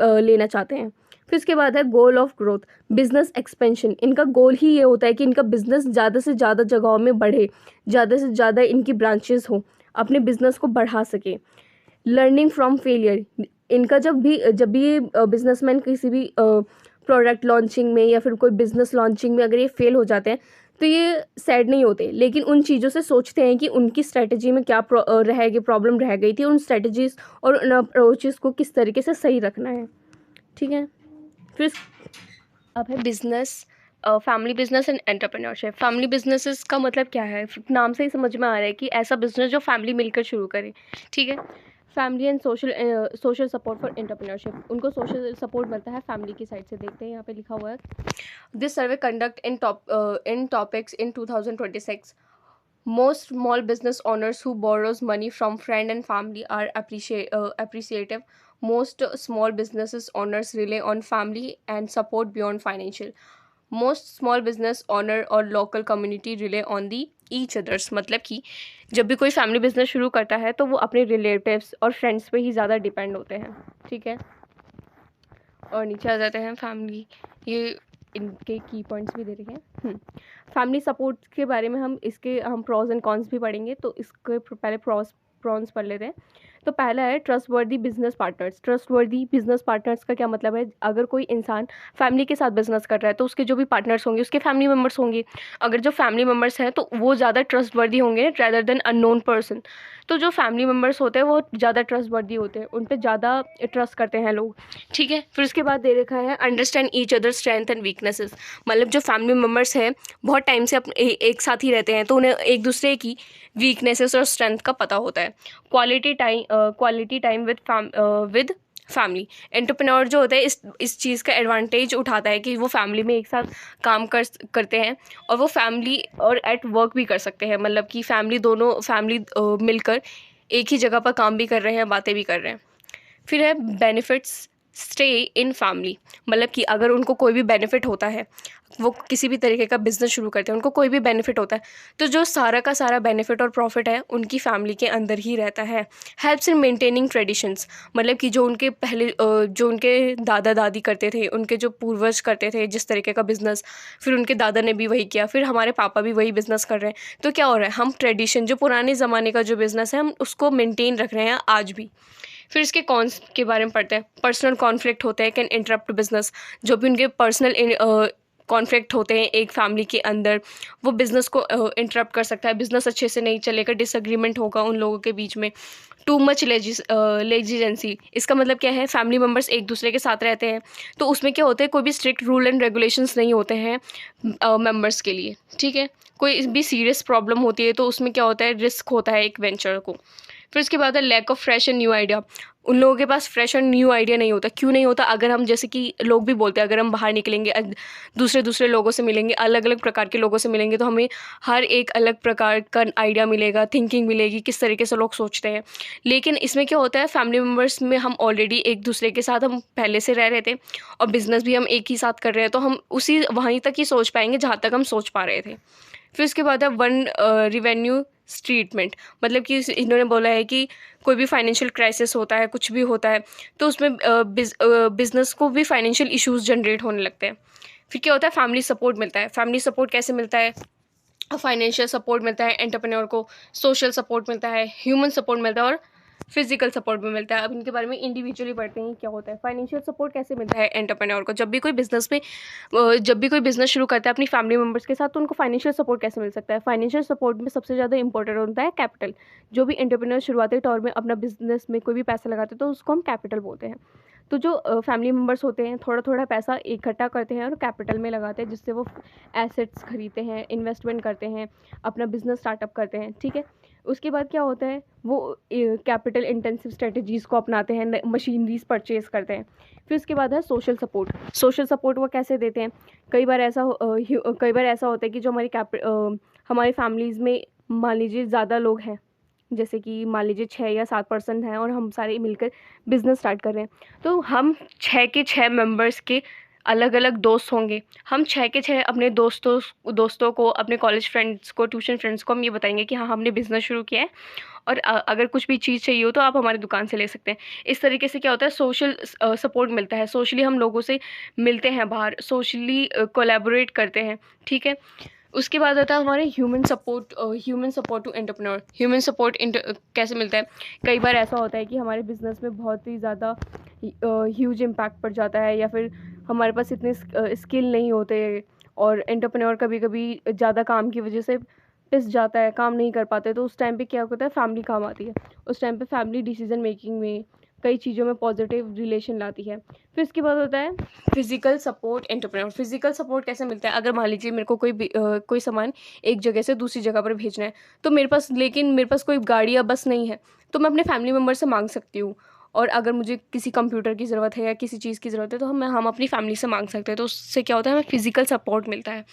A: लेना चाहते हैं। फिर इसके बाद है goal of growth, business expansion. इनका गोल ही ये होता है कि इनका बिजनेस ज़्यादा से ज़्यादा जगहों में बढ़े, ज़्यादा से ज़्यादा इनकी ब्रांचेस हो, अपने बिजनेस को बढ़ा सके। लर्निंग फ्रॉम फेलियर, इनका जब भी ये बिजनेसमैन किसी भी प्रोडक्ट लॉन्चिंग में या फिर कोई बिजनेस लॉन्चिंग में अगर ये फेल हो जाते हैं तो ये सैड नहीं होते, लेकिन उन चीज़ों से सोचते हैं कि उनकी स्ट्रेटजी में क्या प्रॉब्लम रह गई थी, उन स्ट्रेटजीज़ और उन अप्रोचेस को किस तरीके से सही रखना है, ठीक है। फिर अब है business, family business and entrepreneurship. Family businesses का मतलब क्या है, नाम से ही समझ में आ रहा है कि ऐसा बिजनेस जो फैमिली मिलकर शुरू करे, ठीक है। Family and social support for entrepreneurship, उनको सोशल सपोर्ट मिलता है फैमिली की साइड से। देखते हैं यहाँ पे लिखा हुआ है, this survey conduct in topics in 2026, most small business owners who borrows money from friend and family are appreciative. Most small businesses owners rely on family and support beyond financial. Most small business owner और local community rely on the each others, मतलब कि जब भी कोई family business शुरू करता है तो वो अपने रिलेटिव्स और फ्रेंड्स पे ही ज़्यादा डिपेंड होते हैं, ठीक है। और नीचे आ जाते हैं फैमिली, ये इनके की पॉइंट्स भी दे रखे हैं। फैमिली सपोर्ट के बारे में हम प्रॉज एंड कॉन्स भी पढ़ेंगे, तो इसके पहले प्रॉन्स पढ़ लेते हैं। तो पहला है trustworthy business partners. Trustworthy business partners का क्या मतलब है, अगर कोई इंसान फैमिली के साथ बिजनेस कर रहा है तो उसके जो भी पार्टनर्स होंगे उसके फैमिली मेम्बर्स होंगे। अगर जो फैमिली मेम्बर्स हैं तो वो ज़्यादा ट्रस्टवर्दी होंगे रैदर देन अननोन पर्सन। तो जो फैमिली मेम्बर्स होते हैं वो ज़्यादा ट्रस्टवर्दी होते हैं, उन पर ज़्यादा ट्रस्ट करते हैं लोग, ठीक है। फिर उसके बाद दे रखा है understand each other strength and weaknesses, मतलब जो फैमिली मेम्बर्स हैं बहुत टाइम से एक साथ ही रहते हैं तो उन्हें एक दूसरे की वीकनेसेस और स्ट्रेंथ का पता होता है। Quality time with family, entrepreneur जो होता है इस चीज़ का एडवांटेज उठाता है कि वो फैमिली में एक साथ काम करते हैं और वो फैमिली और एट वर्क भी कर सकते हैं, मतलब कि फैमिली मिलकर एक ही जगह पर काम भी कर रहे हैं, बातें भी कर रहे हैं। फिर है बेनिफिट्स स्टे इन फैमिली, मतलब कि अगर उनको कोई भी बेनिफिट होता है, वो किसी भी तरीके का बिजनेस शुरू करते हैं, उनको कोई भी बेनिफिट होता है तो जो सारा का सारा बेनिफिट और प्रॉफिट है उनकी फैमिली के अंदर ही रहता है। हेल्प्स इन मेंटेनिंग ट्रेडिशंस, मतलब कि जो उनके दादा दादी करते थे, उनके जो पूर्वज करते थे जिस तरीके का बिज़नेस, फिर उनके दादा ने भी वही किया, फिर हमारे पापा भी वही बिज़नेस कर रहे हैं, तो क्या हो रहा है, हम ट्रेडिशन जो पुराने ज़माने का जो बिज़नेस है हम उसको मेनटेन रख रहे हैं आज भी। फिर इसके कॉन्स के बारे में पढ़ते हैं। पर्सनल कॉन्फ्लिक्ट होते हैं, कैन इंटरप्ट बिजनेस, जो भी उनके पर्सनल कॉन्फ्लिक्ट होते हैं एक फैमिली के अंदर, वो बिज़नेस को इंटरप्ट कर सकता है, बिज़नेस अच्छे से नहीं चलेगा, डिसएग्रीमेंट होगा उन लोगों के बीच में। टू मच लेजिजेंसी, इसका मतलब क्या है, फैमिली मेम्बर्स एक दूसरे के साथ रहते हैं तो उसमें क्या होता है, कोई भी स्ट्रिक्ट रूल एंड रेगुलेशंस नहीं होते हैं मेम्बर्स के लिए, ठीक है। कोई भी सीरियस प्रॉब्लम होती है तो उसमें क्या होता है, रिस्क होता है एक वेंचर को। फिर उसके बाद है lack of fresh and new idea, उन लोगों के पास फ्रेश और न्यू आइडिया नहीं होता। क्यों नहीं होता, अगर हम जैसे कि लोग भी बोलते हैं, अगर हम बाहर निकलेंगे, दूसरे लोगों से मिलेंगे, अलग अलग प्रकार के लोगों से मिलेंगे तो हमें हर एक अलग प्रकार का आइडिया मिलेगा, थिंकिंग मिलेगी, किस तरीके से लोग सोचते हैं। लेकिन इसमें क्या होता है, फैमिली मेम्बर्स में हम ऑलरेडी एक दूसरे के साथ हम पहले से रह रहे थे और बिज़नेस भी हम एक ही साथ कर रहे हैं, तो हम वहीं तक ही सोच पाएंगे जहाँ तक हम सोच पा रहे थे। फिर उसके बाद है वन रिवेन्यू स्टेटमेंट, मतलब कि इन्होंने बोला है कि कोई भी फाइनेंशियल क्राइसिस होता है, कुछ भी होता है, तो उसमें बिजनेस को भी फाइनेंशियल इश्यूज जनरेट होने लगते हैं। फिर क्या होता है, फैमिली सपोर्ट मिलता है। फैमिली सपोर्ट कैसे मिलता है, फाइनेंशियल सपोर्ट मिलता है एंटरप्रेन्योर को, सोशल सपोर्ट मिलता है, ह्यूमन सपोर्ट मिलता है और फिजिकल सपोर्ट भी मिलता है। अब इनके बारे में इंडिविजुअली पढ़ते हैं क्या होता है। फाइनेंशियल सपोर्ट कैसे मिलता है एंटरप्रेन्योर को, जब भी कोई बिजनेस शुरू करता है अपनी फैमिली मेम्बर्स के साथ, तो उनको फाइनेंशियल सपोर्ट कैसे मिल सकता है। फाइनेंशियल सपोर्ट में सबसे ज़्यादा इंपॉर्टेंट होता है कैपिटल। जो भी एंटरप्रेन्योर शुरुआती तौर में अपना बिजनेस में कोई भी पैसा लगाते हैं तो उसको हम कैपिटल बोलते हैं। तो जो फैमिली मेम्बर्स होते हैं थोड़ा थोड़ा पैसा इकट्ठा करते हैं और कैपिटल में लगाते हैं, जिससे वो एसेट्स खरीदते हैं, इन्वेस्टमेंट करते हैं, अपना बिजनेस स्टार्टअप करते हैं। ठीक है, उसके बाद क्या होता है, वो कैपिटल इंटेंसिव स्ट्रेटजीज़ को अपनाते हैं, मशीनरीज परचेज करते हैं। फिर उसके बाद है सोशल सपोर्ट। सोशल सपोर्ट वो कैसे देते हैं, कई बार ऐसा होता है कि जो हमारी फैमिलीज़ में मान लीजिए ज़्यादा लोग हैं, जैसे कि मान लीजिए 6 या 7 पर्सन हैं और हम सारे मिलकर बिज़नेस स्टार्ट कर रहे हैं, तो हम 6 के 6 मेंबर्स के अलग अलग दोस्त होंगे। हम 6 के 6 अपने दोस्तों को, अपने कॉलेज फ्रेंड्स को, ट्यूशन फ्रेंड्स को हम ये बताएंगे कि हाँ, हमने बिज़नेस शुरू किया है और अगर कुछ भी चीज़ चाहिए हो तो आप हमारी दुकान से ले सकते हैं। इस तरीके से क्या होता है, सोशल सपोर्ट मिलता है। सोशली हम लोगों से मिलते हैं बाहर, सोशली कोलैबोरेट करते हैं। ठीक है, उसके बाद आता है हमारे human support to entrepreneur. Human support कैसे मिलता है, कई बार ऐसा होता है कि हमारे बिजनेस में बहुत ही ज़्यादा ह्यूज इम्पैक्ट पड़ जाता है, या फिर हमारे पास इतने स्किल नहीं होते और एंटरप्रेन्योर कभी कभी ज़्यादा काम की वजह से पिस जाता है, काम नहीं कर पाते, तो उस टाइम पे क्या होता है, फैमिली काम आती है। उस टाइम पे फैमिली डिसीजन मेकिंग में, कई चीज़ों में पॉजिटिव रिलेशन लाती है। फिर इसके बाद होता है physical support entrepreneur. Physical support कैसे मिलता है, अगर मान लीजिए मेरे को कोई सामान एक जगह से दूसरी जगह पर भेजना है, तो मेरे पास कोई गाड़ी या बस नहीं है, तो मैं अपने फैमिली मेम्बर से मांग सकती हूँ। और अगर मुझे किसी कंप्यूटर की ज़रूरत है या किसी चीज़ की ज़रूरत है, तो हम अपनी फैमिली से मांग सकते हैं। तो उससे क्या होता है, हमें फिजिकल सपोर्ट मिलता है।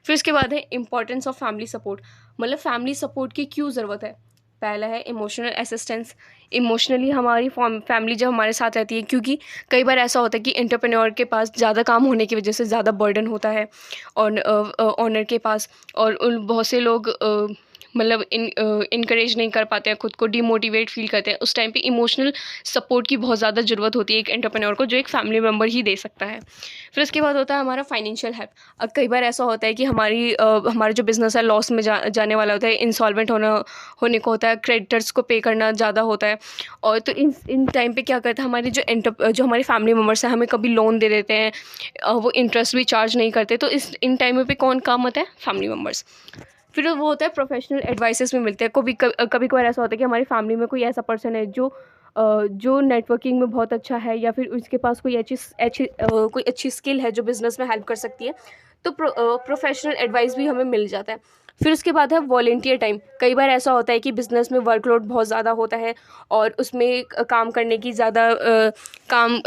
A: फिर उसके बाद है इंपॉर्टेंस ऑफ फैमिली सपोर्ट, मतलब फैमिली सपोर्ट की क्यों ज़रूरत है। पहला है इमोशनल असिस्टेंस। इमोशनली हमारी फैमिली जब हमारे साथ रहती है, क्योंकि कई बार ऐसा होता है कि एंटरप्रेन्योर के पास ज़्यादा काम होने की वजह से ज़्यादा बर्डन होता है और ऑनर के पास, और बहुत से लोग मतलब इनकरेज नहीं कर पाते हैं, खुद को डिमोटिवेट फील करते हैं। उस टाइम पे इमोशनल सपोर्ट की बहुत ज़्यादा ज़रूरत होती है एक एंटरप्रेन्योर को, जो एक फैमिली मेम्बर ही दे सकता है। फिर उसके बाद होता है हमारा फाइनेंशियल हेल्प। अब कई बार ऐसा होता है कि हमारा जो बिज़नेस है लॉस में जाने वाला होता है, इंसॉल्वेंट होने को होता है, क्रेडिटर्स को पे करना ज़्यादा होता है, और तो इन टाइम पे क्या करता है, हमारी जो हमारी फैमिली मेम्बर्स हैं हमें कभी लोन दे देते हैं, वो इंटरेस्ट भी चार्ज नहीं करते, तो इन टाइम पे कौन काम आता है, फैमिली मेम्बर्स। फिर वो होता है प्रोफेशनल एडवाइसेस में मिलते हैं। कभी कभार ऐसा होता है कि हमारी फैमिली में कोई ऐसा पर्सन है जो नेटवर्किंग में बहुत अच्छा है, या फिर उसके पास कोई अच्छी स्किल है जो बिज़नेस में हेल्प कर सकती है, तो प्रोफेशनल एडवाइस भी हमें मिल जाता है। फिर उसके बाद है वॉलेंटियर टाइम। कई बार ऐसा होता है कि बिज़नेस में वर्कलोड बहुत ज़्यादा होता है और उसमें काम करने की ज़्यादा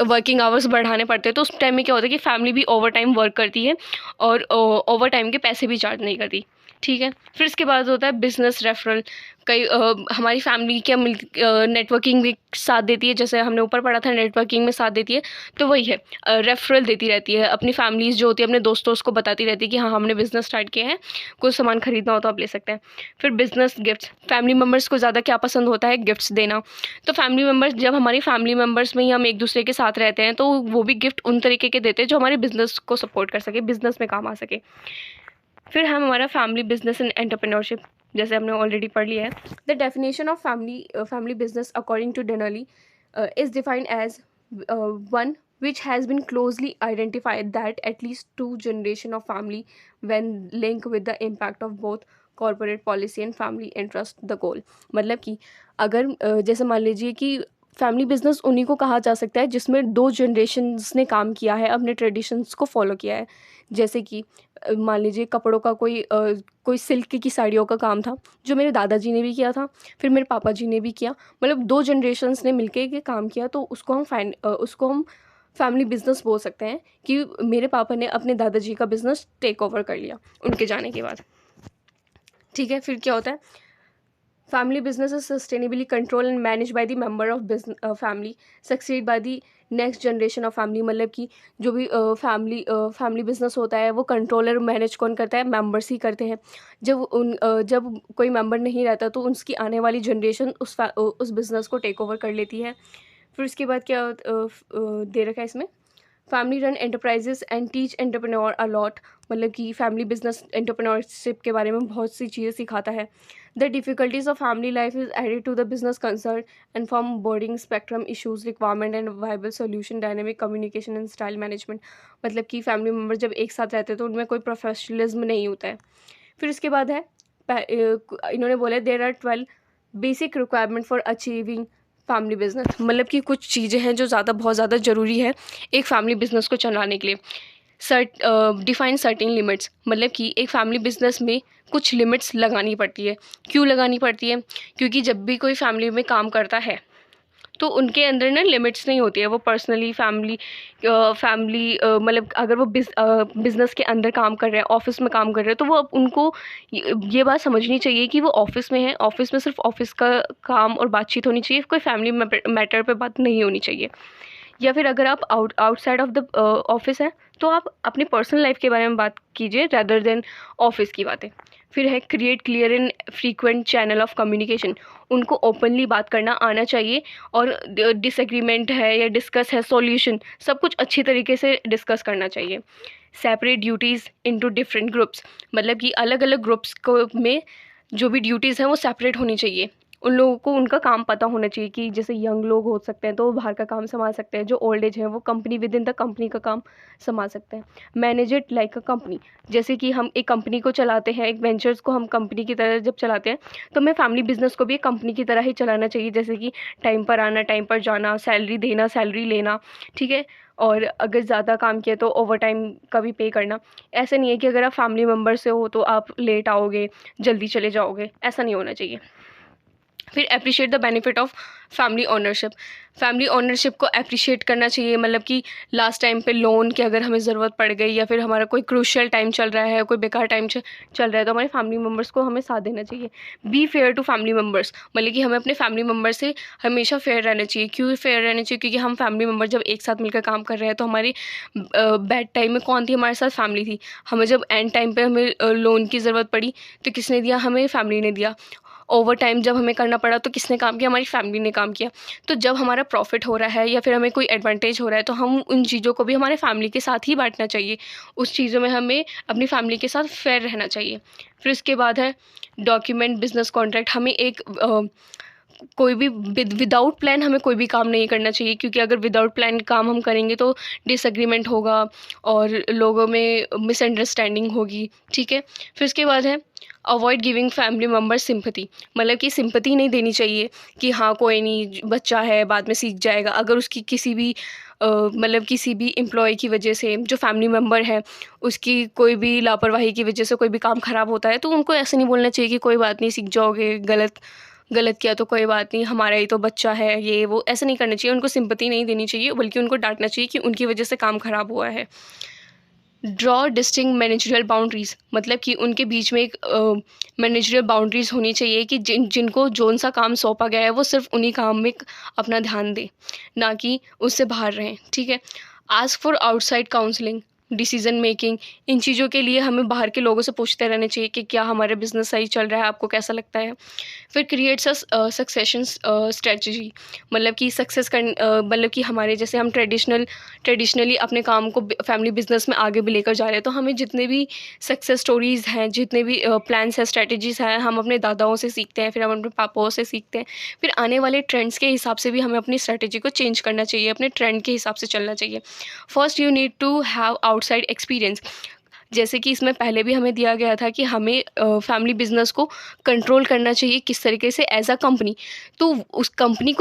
A: वर्किंग आवर्स बढ़ाने पड़ते हैं, तो उस टाइम में क्या होता है कि फैमिली भी ओवर टाइम वर्क करती है और ओवर टाइम के पैसे भी चार्ज नहीं करती। ठीक है, फिर इसके बाद होता है बिजनेस रेफरल। हमारी फैमिली क्या नेटवर्किंग में साथ देती है, जैसे हमने ऊपर पढ़ा था नेटवर्किंग में साथ देती है, तो वही है, रेफरल देती रहती है, अपनी फैमिलीज जो होती है अपने दोस्तों को बताती रहती है कि हाँ, हमने बिजनेस स्टार्ट किया है, कुछ सामान खरीदना हो तो आप ले सकते हैं। फिर बिजनेस गिफ्ट्स। फैमिली मेम्बर्स को ज़्यादा क्या पसंद होता है, गिफ्ट्स देना। तो जब हमारी फैमिली मेम्बर्स में ही हम एक दूसरे के साथ रहते हैं, तो वो भी गिफ्ट उन तरीके के देते हैं जो हमारे बिजनेस को सपोर्ट कर सके, बिजनेस में काम आ सके। फिर हम हमारा फैमिली बिजनेस एंड एंटरप्रेन्योरशिप, जैसे हमने ऑलरेडी पढ़ लिया है। The definition of family business according to Donnelley is defined as one which has been closely identified that at least 2 generation of family when linked with the impact of both corporate policy and family interest the goal। मतलब कि अगर जैसे मान लीजिए कि family business उन्हीं को कहा जा सकता है जिसमें 2 जनरेशन्स ने काम किया है, अपने ट्रेडिशंस को फॉलो किया है। जैसे कि मान लीजिए कपड़ों का कोई सिल्क की साड़ियों का काम था जो मेरे दादाजी ने भी किया था, फिर मेरे पापा जी ने भी किया, मतलब 2 जनरेशन्स ने मिलके के काम किया, तो उसको हम फैमिली बिजनेस बोल सकते हैं कि मेरे पापा ने अपने दादाजी का बिजनेस टेक ओवर कर लिया उनके जाने के बाद। ठीक है, फिर क्या होता है, family business is sustainably control and manage by the member of family, succeed by the next generation of family. मतलब कि जो भी फैमिली बिजनेस होता है वो कंट्रोलर मैनेज कौन करता है, मेंबर्स ही करते हैं। जब कोई मेंबर नहीं रहता तो उसकी आने वाली जनरेशन उस बिज़नेस को टेक ओवर कर लेती है। फिर उसके बाद क्या दे रखा है इसमें, family run enterprises and teach entrepreneur a lot. मतलब कि फैमिली बिजनेस एंटरप्रेन्योरशिप के बारे में बहुत सी चीज़ें सिखाता है। The difficulties of family life is added to the business concern and from boarding spectrum issues requirement and viable solution dynamic communication and style management. मतलब कि फैमिली मेम्बर जब एक साथ रहते हैं तो उनमें कोई प्रोफेशनलिज्म नहीं होता है। फिर उसके बाद है इन्होंने बोला there are 12 basic requirement for achieving family business. मतलब कि कुछ चीज़ें हैं जो बहुत ज़्यादा ज़रूरी है एक फैमिली बिजनेस को चलाने के लिए। Define certain limits. मतलब कि एक फैमिली बिजनेस में कुछ लिमिट्स लगानी पड़ती है। क्यों लगानी पड़ती है? क्योंकि जब भी कोई फैमिली में काम करता है तो उनके अंदर ना लिमिट्स नहीं होती है। वो पर्सनली फैमिली मतलब अगर वो बिज़नेस के अंदर काम कर रहे हैं, ऑफिस में काम कर रहे हैं, तो वो अब उनको ये बात समझनी चाहिए कि वो ऑफिस में है, ऑफिस में सिर्फ ऑफिस का काम और बातचीत होनी चाहिए, कोई फैमिली मैटर पे बात नहीं होनी चाहिए। या फिर अगर आप आउटसाइड ऑफ द ऑफिस है तो आप अपनी पर्सनल लाइफ के बारे में बात कीजिए रैदर देन ऑफिस की बातें। फिर है create clear and frequent channel of communication. उनको ओपनली बात करना आना चाहिए और डिसएग्रीमेंट है या डिस्कस है, सॉल्यूशन, सब कुछ अच्छी तरीके से डिस्कस करना चाहिए। Separate duties into different groups. मतलब कि अलग अलग ग्रुप्स को में जो भी ड्यूटीज़ हैं वो सेपरेट होनी चाहिए। उन लोगों को उनका काम पता होना चाहिए कि जैसे यंग लोग हो सकते हैं तो वो बाहर का काम संभाल सकते हैं, जो ओल्ड एज है वो company with in the company का काम संभाल सकते हैं। Manage it like a company. जैसे कि हम एक कंपनी को चलाते हैं, एक वेंचर्स को हम कंपनी की तरह जब चलाते हैं तो हमें फैमिली बिजनेस को भी एक कंपनी की तरह ही चलाना चाहिए। जैसे कि टाइम पर आना, टाइम पर जाना, सैलरी देना, सैलरी लेना, ठीक है। और अगर ज़्यादा काम किया तो ओवर टाइम का भी पे करना। ऐसा नहीं है कि अगर आप फैमिली मेम्बर से हो तो आप लेट आओगे, जल्दी चले जाओगे, ऐसा नहीं होना चाहिए। फिर appreciate the benefit of family ownership. Family ownership को अप्रिशिएट करना चाहिए। मतलब कि लास्ट टाइम पे लोन की अगर हमें ज़रूरत पड़ गई या फिर हमारा कोई क्रूशियल टाइम चल रहा है, कोई बेकार टाइम चल रहा है, तो हमारे फैमिली मेम्बर्स को हमें साथ देना चाहिए। Be fair to family members. मतलब कि हमें अपने फैमिली मेम्बर से हमेशा फेयर रहना चाहिए। क्यों फेयर रहना चाहिए? क्योंकि हम फैमिली मेम्बर जब एक साथ मिलकर काम कर रहे हैं तो हमारी बैड टाइम में कौन थी? हमारे साथ फैमिली थी। हमें जब एंड टाइम पे हमें लोन की ज़रूरत पड़ी तो किसने दिया? हमें फैमिली ने दिया। ओवर टाइम जब हमें करना पड़ा तो किसने काम किया? हमारी फैमिली ने काम किया। तो जब हमारा प्रॉफिट हो रहा है या फिर हमें कोई एडवांटेज हो रहा है तो हम उन चीज़ों को भी हमारे फैमिली के साथ ही बांटना चाहिए। उस चीज़ों में हमें अपनी फैमिली के साथ फेयर रहना चाहिए। फिर उसके बाद है डॉक्यूमेंट बिजनेस कॉन्ट्रैक्ट। हमें एक कोई भी विदाउट प्लान हमें कोई भी काम नहीं करना चाहिए, क्योंकि अगर विदाउट प्लान काम हम करेंगे तो डिसएग्रीमेंट होगा और लोगों में मिसअंडरस्टैंडिंग होगी, ठीक है। फिर उसके बाद है avoid giving family members sympathy. मतलब कि सिंपैथी नहीं देनी चाहिए कि हाँ कोई नहीं, बच्चा है, बाद में सीख जाएगा। अगर उसकी किसी भी मतलब किसी भी एम्प्लॉय की वजह से, जो फैमिली मेम्बर है उसकी कोई भी लापरवाही की वजह से कोई भी काम ख़राब होता है तो उनको ऐसे नहीं बोलना चाहिए कि कोई बात नहीं, सीख जाओगे, गलत किया तो कोई बात नहीं, हमारा ही तो बच्चा है, ये वो। ऐसा नहीं करना चाहिए। उनको सिंपैथी नहीं देनी चाहिए, बल्कि उनको डांटना चाहिए कि उनकी वजह से काम ख़राब हुआ है। Draw distinct managerial boundaries. मतलब कि उनके बीच में एक मैनेजरियल बाउंड्रीज होनी चाहिए कि जिनको जोन सा काम सौंपा गया है वो सिर्फ उन्हीं काम में अपना ध्यान दें, ना कि उससे बाहर रहें, ठीक है। Ask for outside counselling, decision making. इन चीज़ों के लिए हमें बाहर के लोगों से पूछते रहना चाहिए कि क्या हमारा बिजनेस सही चल रहा है, आपको कैसा लगता है। फिर क्रिएट्स सक्सेशन स्ट्रेटजी। मतलब कि मतलब कि हमारे जैसे हम ट्रेडिशनली अपने काम को फैमिली बिजनेस में आगे भी लेकर जा रहे हैं, तो हमें जितने भी सक्सेस स्टोरीज़ हैं, जितने भी प्लान्स हैं, स्ट्रेटजीज़ हैं, हम अपने दादाओं से सीखते हैं, फिर हम अपने पापाओं से सीखते हैं। फिर आने वाले ट्रेंड्स के हिसाब से भी हमें अपनी स्ट्रेटजी को चेंज करना चाहिए, अपने ट्रेंड के हिसाब से चलना चाहिए। First you need to have outside experience. जैसे कि इसमें पहले भी हमें दिया गया था कि हमें फैमिली बिजनेस को कंट्रोल करना चाहिए किस तरीके से एज अ कंपनी। तो उस कंपनी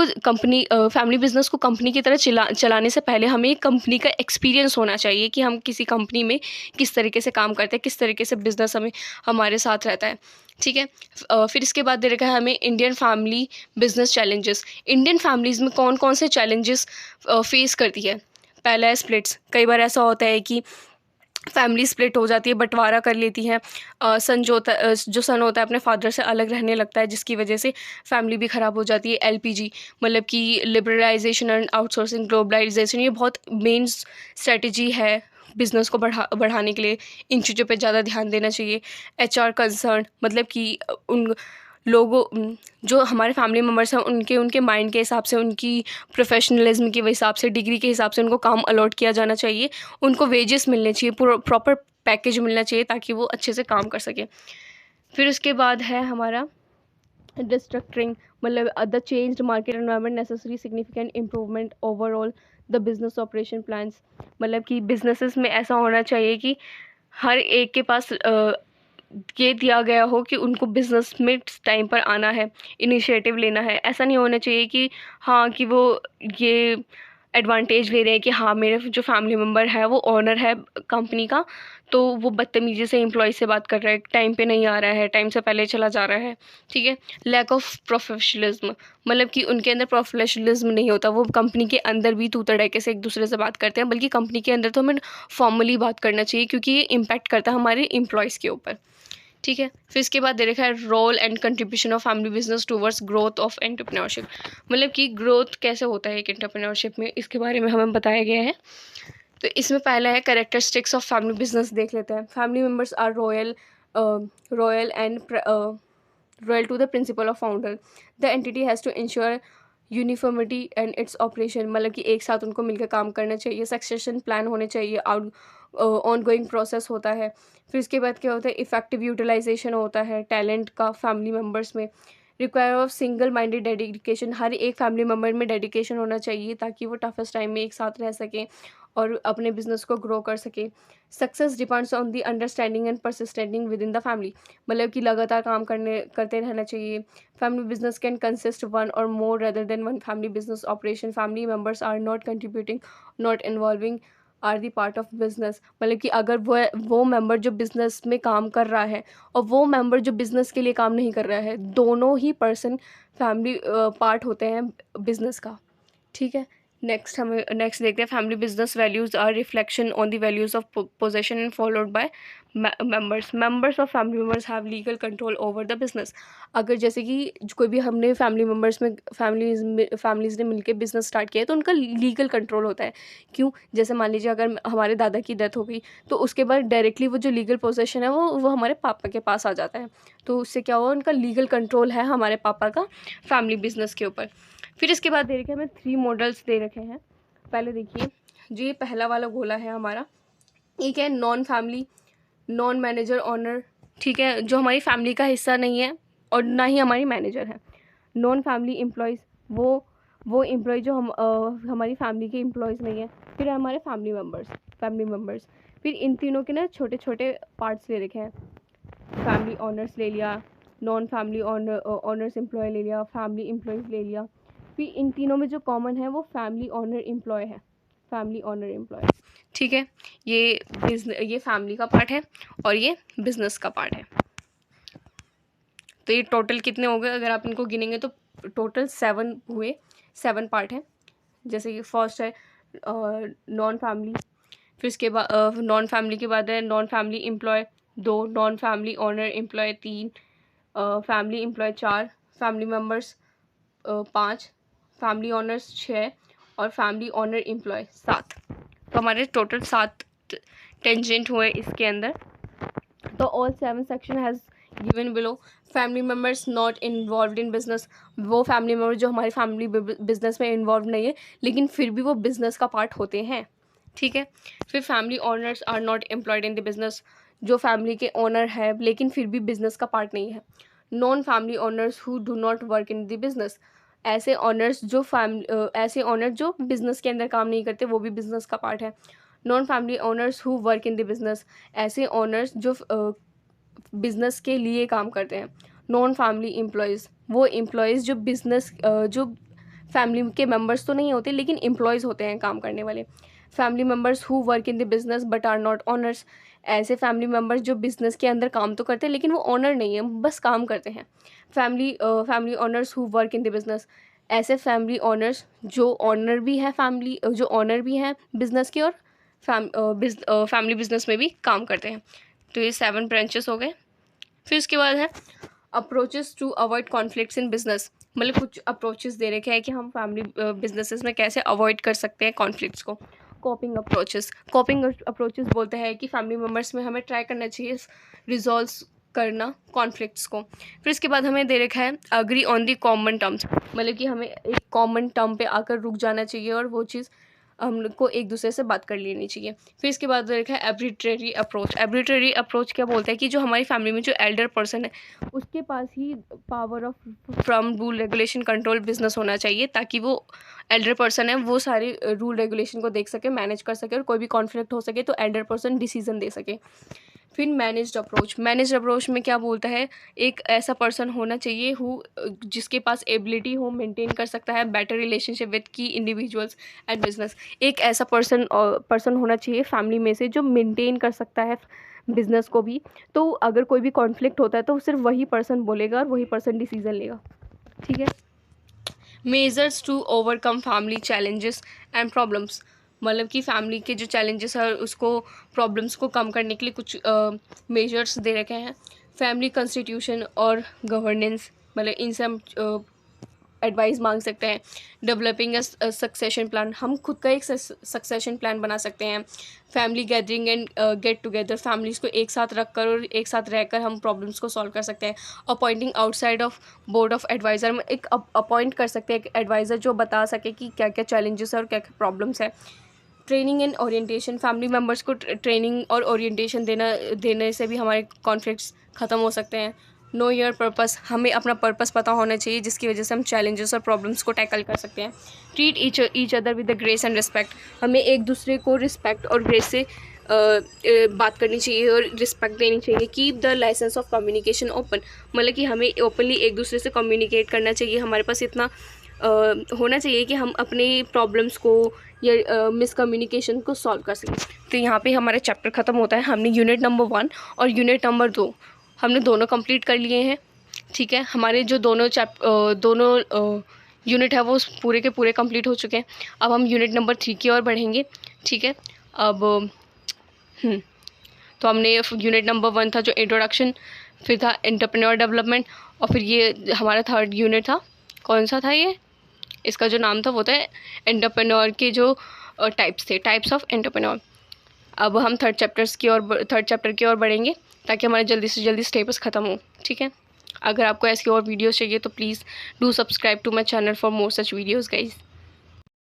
A: फैमिली बिजनेस को कंपनी की तरह चलाने से पहले हमें एक कंपनी का एक्सपीरियंस होना चाहिए कि हम किसी कंपनी में किस तरीके से काम करते हैं, किस तरीके से बिजनेस हमारे साथ रहता है, ठीक है। फिर इसके बाद दे रखा है हमें Indian family business challenges. Indian families में कौन कौन से चैलेंजेस फेस करती है। पहला है स्प्लिट्स। कई बार ऐसा होता है कि फैमिली स्प्लिट हो जाती है, बंटवारा कर लेती हैं। सन जो सन होता है अपने फादर से अलग रहने लगता है, जिसकी वजह से फैमिली भी ख़राब हो जाती है। एलपीजी मतलब कि लिबरलाइजेशन एंड आउटसोर्सिंग ग्लोबलाइजेशन, ये बहुत मेन स्ट्रेटजी है बिज़नेस को बढ़ाने के लिए। इन चीज़ों पे ज़्यादा ध्यान देना चाहिए। एचआर कंसर्न मतलब कि उन लोगों जो हमारे फैमिली मेम्बर्स हैं उनके उनके माइंड के हिसाब से, उनकी प्रोफेशनलिज्म के हिसाब से, डिग्री के हिसाब से उनको काम अलॉट किया जाना चाहिए। उनको वेजेस मिलने चाहिए, प्रॉपर पैकेज मिलना चाहिए ताकि वो अच्छे से काम कर सकें। फिर उसके बाद है हमारा रिस्ट्रक्चरिंग मतलब the changed market environment necessary significant improvement overall the business operation plans. मतलब कि बिजनेसेस में ऐसा होना चाहिए कि हर एक के पास ये दिया गया हो कि उनको बिज़नेस में टाइम पर आना है, इनिशिएटिव लेना है। ऐसा नहीं होना चाहिए कि हाँ, कि वो ये एडवांटेज ले रहे हैं कि हाँ, मेरे जो फैमिली मेम्बर है वो ओनर है कंपनी का, तो वो बदतमीज़ी से एम्प्लॉय से बात कर रहा है, टाइम पे नहीं आ रहा है, टाइम से पहले चला जा रहा है। ठीक है। लैक ऑफ प्रोफेशनलिज्म मतलब कि उनके अंदर प्रोफेशनलिज्म नहीं होता। वो कंपनी के अंदर भी तू तड़के से एक दूसरे से बात करते हैं, बल्कि कंपनी के अंदर तो हमें फॉर्मली बात करना चाहिए, क्योंकि ये इम्पैक्ट करता है हमारे एम्प्लॉयज़ के ऊपर। ठीक है। फिर इसके बाद दे रखा है role and contribution of family business towards growth of entrepreneurship. मतलब कि ग्रोथ कैसे होता है एक एंटरप्रेन्योरशिप में, इसके बारे में हमें बताया गया है। तो इसमें पहला है कैरेक्टरिस्टिक्स ऑफ फैमिली बिजनेस, देख लेते हैं। Family members are royal and royal to the principal of founder. The entity has to ensure uniformity and its operation. मतलब कि एक साथ उनको मिलकर काम करना चाहिए। सक्सेशन प्लान होने चाहिए, ऑन गोइंग प्रोसेस होता है। फिर इसके बाद क्या होता है, इफेक्टिव यूटिलाइजेशन होता है टैलेंट का फैमिली मेम्बर्स में। Require of single minded dedication, हर एक फैमिली मेम्बर में डेडिकेशन होना चाहिए ताकि वो टफेस्ट टाइम में एक साथ रह सकें और अपने बिजनेस को ग्रो कर सके। Success depends on the understanding and persisting within the family. मतलब कि लगातार काम करते रहना चाहिए। Family business can consist one or more rather than one family business operation. Family members are not contributing, not involving, are the part of business. मतलब कि अगर वो मेंबर जो बिजनेस में काम कर रहा है और वो मेंबर जो बिजनेस के लिए काम नहीं कर रहा है, दोनों ही पर्सन फैमिली पार्ट होते हैं बिजनेस का। ठीक है। नेक्स्ट देखते हैं, family business values are reflection on the values of possession and followed by members of family members have legal control over the business. अगर जैसे कि कोई भी हमने फैमिली मेम्बर्स में फैमिलीज़ ने मिलकर बिजनेस स्टार्ट किया है तो उनका लीगल कंट्रोल होता है। क्यों? जैसे मान लीजिए अगर हमारे दादा की डेथ हो गई तो उसके बाद डायरेक्टली वो जो लीगल पोजेशन है वो हमारे पापा के पास आ जाता है। तो उससे क्या हुआ, उनका लीगल कंट्रोल है हमारे पापा का फैमिली बिजनेस के ऊपर। फिर इसके बाद दे रखे हमें 3 मॉडल्स दे रखे हैं। पहले देखिए, जो ये पहला वाला गोला है हमारा, एक है non family, non manager owner. ठीक है, जो हमारी फैमिली का हिस्सा नहीं है और ना ही हमारी मैनेजर है। नॉन फैमिली एम्प्लॉयज़, वो एम्प्लॉय जो हमारी फैमिली के एम्प्लॉयज़ नहीं है। फिर हमारे फैमिली मेम्बर्स। फिर इन तीनों के ना छोटे छोटे पार्ट्स ले रखे हैं। फैमिली ऑनर्स ले लिया, नॉन फैमिली ऑनर्स एम्प्लॉय ले लिया, फैमिली एम्प्लॉयज़ ले लिया। फिर इन तीनों में जो कॉमन है वो फैमिली ऑनर एम्प्लॉय है, फैमिली ऑनर एम्प्लॉय। ठीक है। ये फैमिली का पार्ट है और ये बिजनेस का पार्ट है। तो ये टोटल कितने हो गए अगर आप इनको गिनेंगे तो टोटल 7 हुए, 7 पार्ट है। जैसे कि फर्स्ट है नॉन फैमिली, फिर इसके बाद नॉन फैमिली के बाद है non family employ 2, non family owner employ 3, family employ 4, family members 5, family owners 6 और फैमिली ऑनर एम्प्लॉय 7। तो हमारे टोटल 7 टेंजेंट हुए इसके अंदर। तो all 7 section has given below. Family members not involve in business, वो फैमिली मेम्बर जो हमारी फैमिली बिजनेस में इन्वॉल्व नहीं है लेकिन फिर भी वो बिजनेस का पार्ट होते हैं। ठीक है। फिर family owners are not employed in the business, जो फैमिली के ओनर है लेकिन फिर भी बिजनेस का पार्ट नहीं है। Non family owners who do not work in the business, ऐसे ऑनर्स जो बिजनेस के अंदर काम नहीं करते, वो भी बिजनेस का पार्ट है। Non family owners who work in the business, ऐसे ऑनर्स जो बिजनेस के लिए काम करते हैं। नॉन फैमिली एम्प्लॉयज़, वो एम्प्लॉयज़ जो जो फैमिली के मेम्बर्स तो नहीं होते लेकिन एम्प्लॉयज़ होते हैं काम करने वाले। Family members who work in the business but are not owners, ऐसे फैमिली मेम्बर्स जो बिजनेस के अंदर काम तो करते हैं लेकिन वो ऑनर नहीं है, बस काम करते हैं। Family owners who work in the business, ऐसे फैमिली ऑनर्स जो ऑनर भी है बिजनेस के और फैमिली बिजनेस में भी काम करते हैं। तो ये 7 ब्रांचेस हो गए। फिर उसके बाद है approaches to avoid conflicts in business, मतलब कुछ अप्रोचेस दे रखे हैं कि हम फैमिली बिजनेसेस में कैसे अवॉइड कर सकते हैं कॉन्फ्लिक्ट्स को। कॉपिंग अप्रोचेस बोलते हैं कि फैमिली मेम्बर्स में हमें ट्राई करना चाहिए रिजॉल्व करना कॉन्फ्लिक्ट्स को। फिर इसके बाद हमें दे रखा है agree on the common terms, मतलब कि हमें एक कॉमन टर्म पे आकर रुक जाना चाहिए और वो चीज़ हम लोग को एक दूसरे से बात कर लेनी चाहिए। फिर इसके बाद देखा है एर्बिट्रेरी अप्रोच। एर्बिट्रेरी अप्रोच क्या बोलता है कि जो हमारी फैमिली में जो एल्डर पर्सन है उसके पास ही power of from rule regulation control business होना चाहिए, ताकि वो एल्डर पर्सन है वो सारे रूल रेगुलेशन को देख सके, मैनेज कर सके और कोई भी कॉन्फ्लिक्ट हो सके तो एल्डर पर्सन डिसीजन दे सके। फिर मैनेज्ड अप्रोच में क्या बोलता है, एक ऐसा पर्सन होना चाहिए जिसके पास एबिलिटी हो मेंटेन कर सकता है बेटर रिलेशनशिप विद की इंडिविजुअल्स एंड बिजनेस। एक ऐसा पर्सन होना चाहिए फैमिली में से जो मेंटेन कर सकता है बिजनेस को भी। तो अगर कोई भी कॉन्फ्लिक्ट होता है तो सिर्फ वही पर्सन बोलेगा और वही पर्सन डिसीजन लेगा। ठीक है। Measures to overcome family challenges and problems, मतलब कि फैमिली के जो चैलेंजेस है उसको प्रॉब्लम्स को कम करने के लिए कुछ मेजर्स दे रखे हैं। फैमिली कॉन्स्टिट्यूशन और गवर्नेंस, मतलब इनसे हम एडवाइस मांग सकते हैं। डेवलपिंग अ सक्सेशन प्लान, हम खुद का एक सक्सेशन प्लान बना सकते हैं। Family gathering and get together, families को एक साथ रख कर और एक साथ रहकर हम प्रॉब्लम्स को सॉल्व कर सकते हैं। Appointing outside of board of advisor, हम एक अपॉइंट कर सकते हैं एक एडवाइज़र जो बता सके कि क्या क्या चैलेंजेस है और क्या क्या प्रॉब्लम्स है। Training and orientation, family members को ट्रेनिंग और ओरिएंटेशन देने से भी हमारे कॉन्फ्लिक्ट्स ख़त्म हो सकते हैं। नो योर पर्पस, हमें अपना पर्पस पता होना चाहिए जिसकी वजह से हम चैलेंजेस और प्रॉब्लम्स को टैकल कर सकते हैं। Treat each other with the grace and respect, हमें एक दूसरे को रिस्पेक्ट और ग्रेस से बात करनी चाहिए और रिस्पेक्ट देनी चाहिए। Keep the licence of communication open, मतलब कि हमें ओपनली एक दूसरे से कम्युनिकेट करना चाहिए। हमारे पास इतना होना चाहिए कि हम अपने प्रॉब्लम्स को या मिसकम्युनिकेशन को सॉल्व कर सकें। तो यहाँ पे हमारा चैप्टर ख़त्म होता है। हमने यूनिट नंबर 1 और यूनिट नंबर 2 हमने दोनों कंप्लीट कर लिए हैं। ठीक है, हमारे जो दोनों यूनिट है वो पूरे के पूरे कंप्लीट हो चुके हैं। अब हम यूनिट नंबर 3 की ओर बढ़ेंगे। ठीक है, अब तो हमने यूनिट नंबर 1 था जो इंट्रोडक्शन, फिर था एंटरप्रेन्योर डेवलपमेंट, और फिर ये हमारा 3rd यूनिट था। कौन सा था ये? इसका जो नाम था वो था एंटरप्रेन्योर के जो टाइप्स थे, टाइप्स ऑफ एंटरप्रेन्योर। अब हम थर्ड चैप्टर की ओर बढ़ेंगे ताकि हमारे जल्दी से जल्दी स्टेप्स ख़त्म हो। ठीक है, अगर आपको ऐसी और वीडियोस चाहिए तो please do subscribe to my channel for more such videos guys.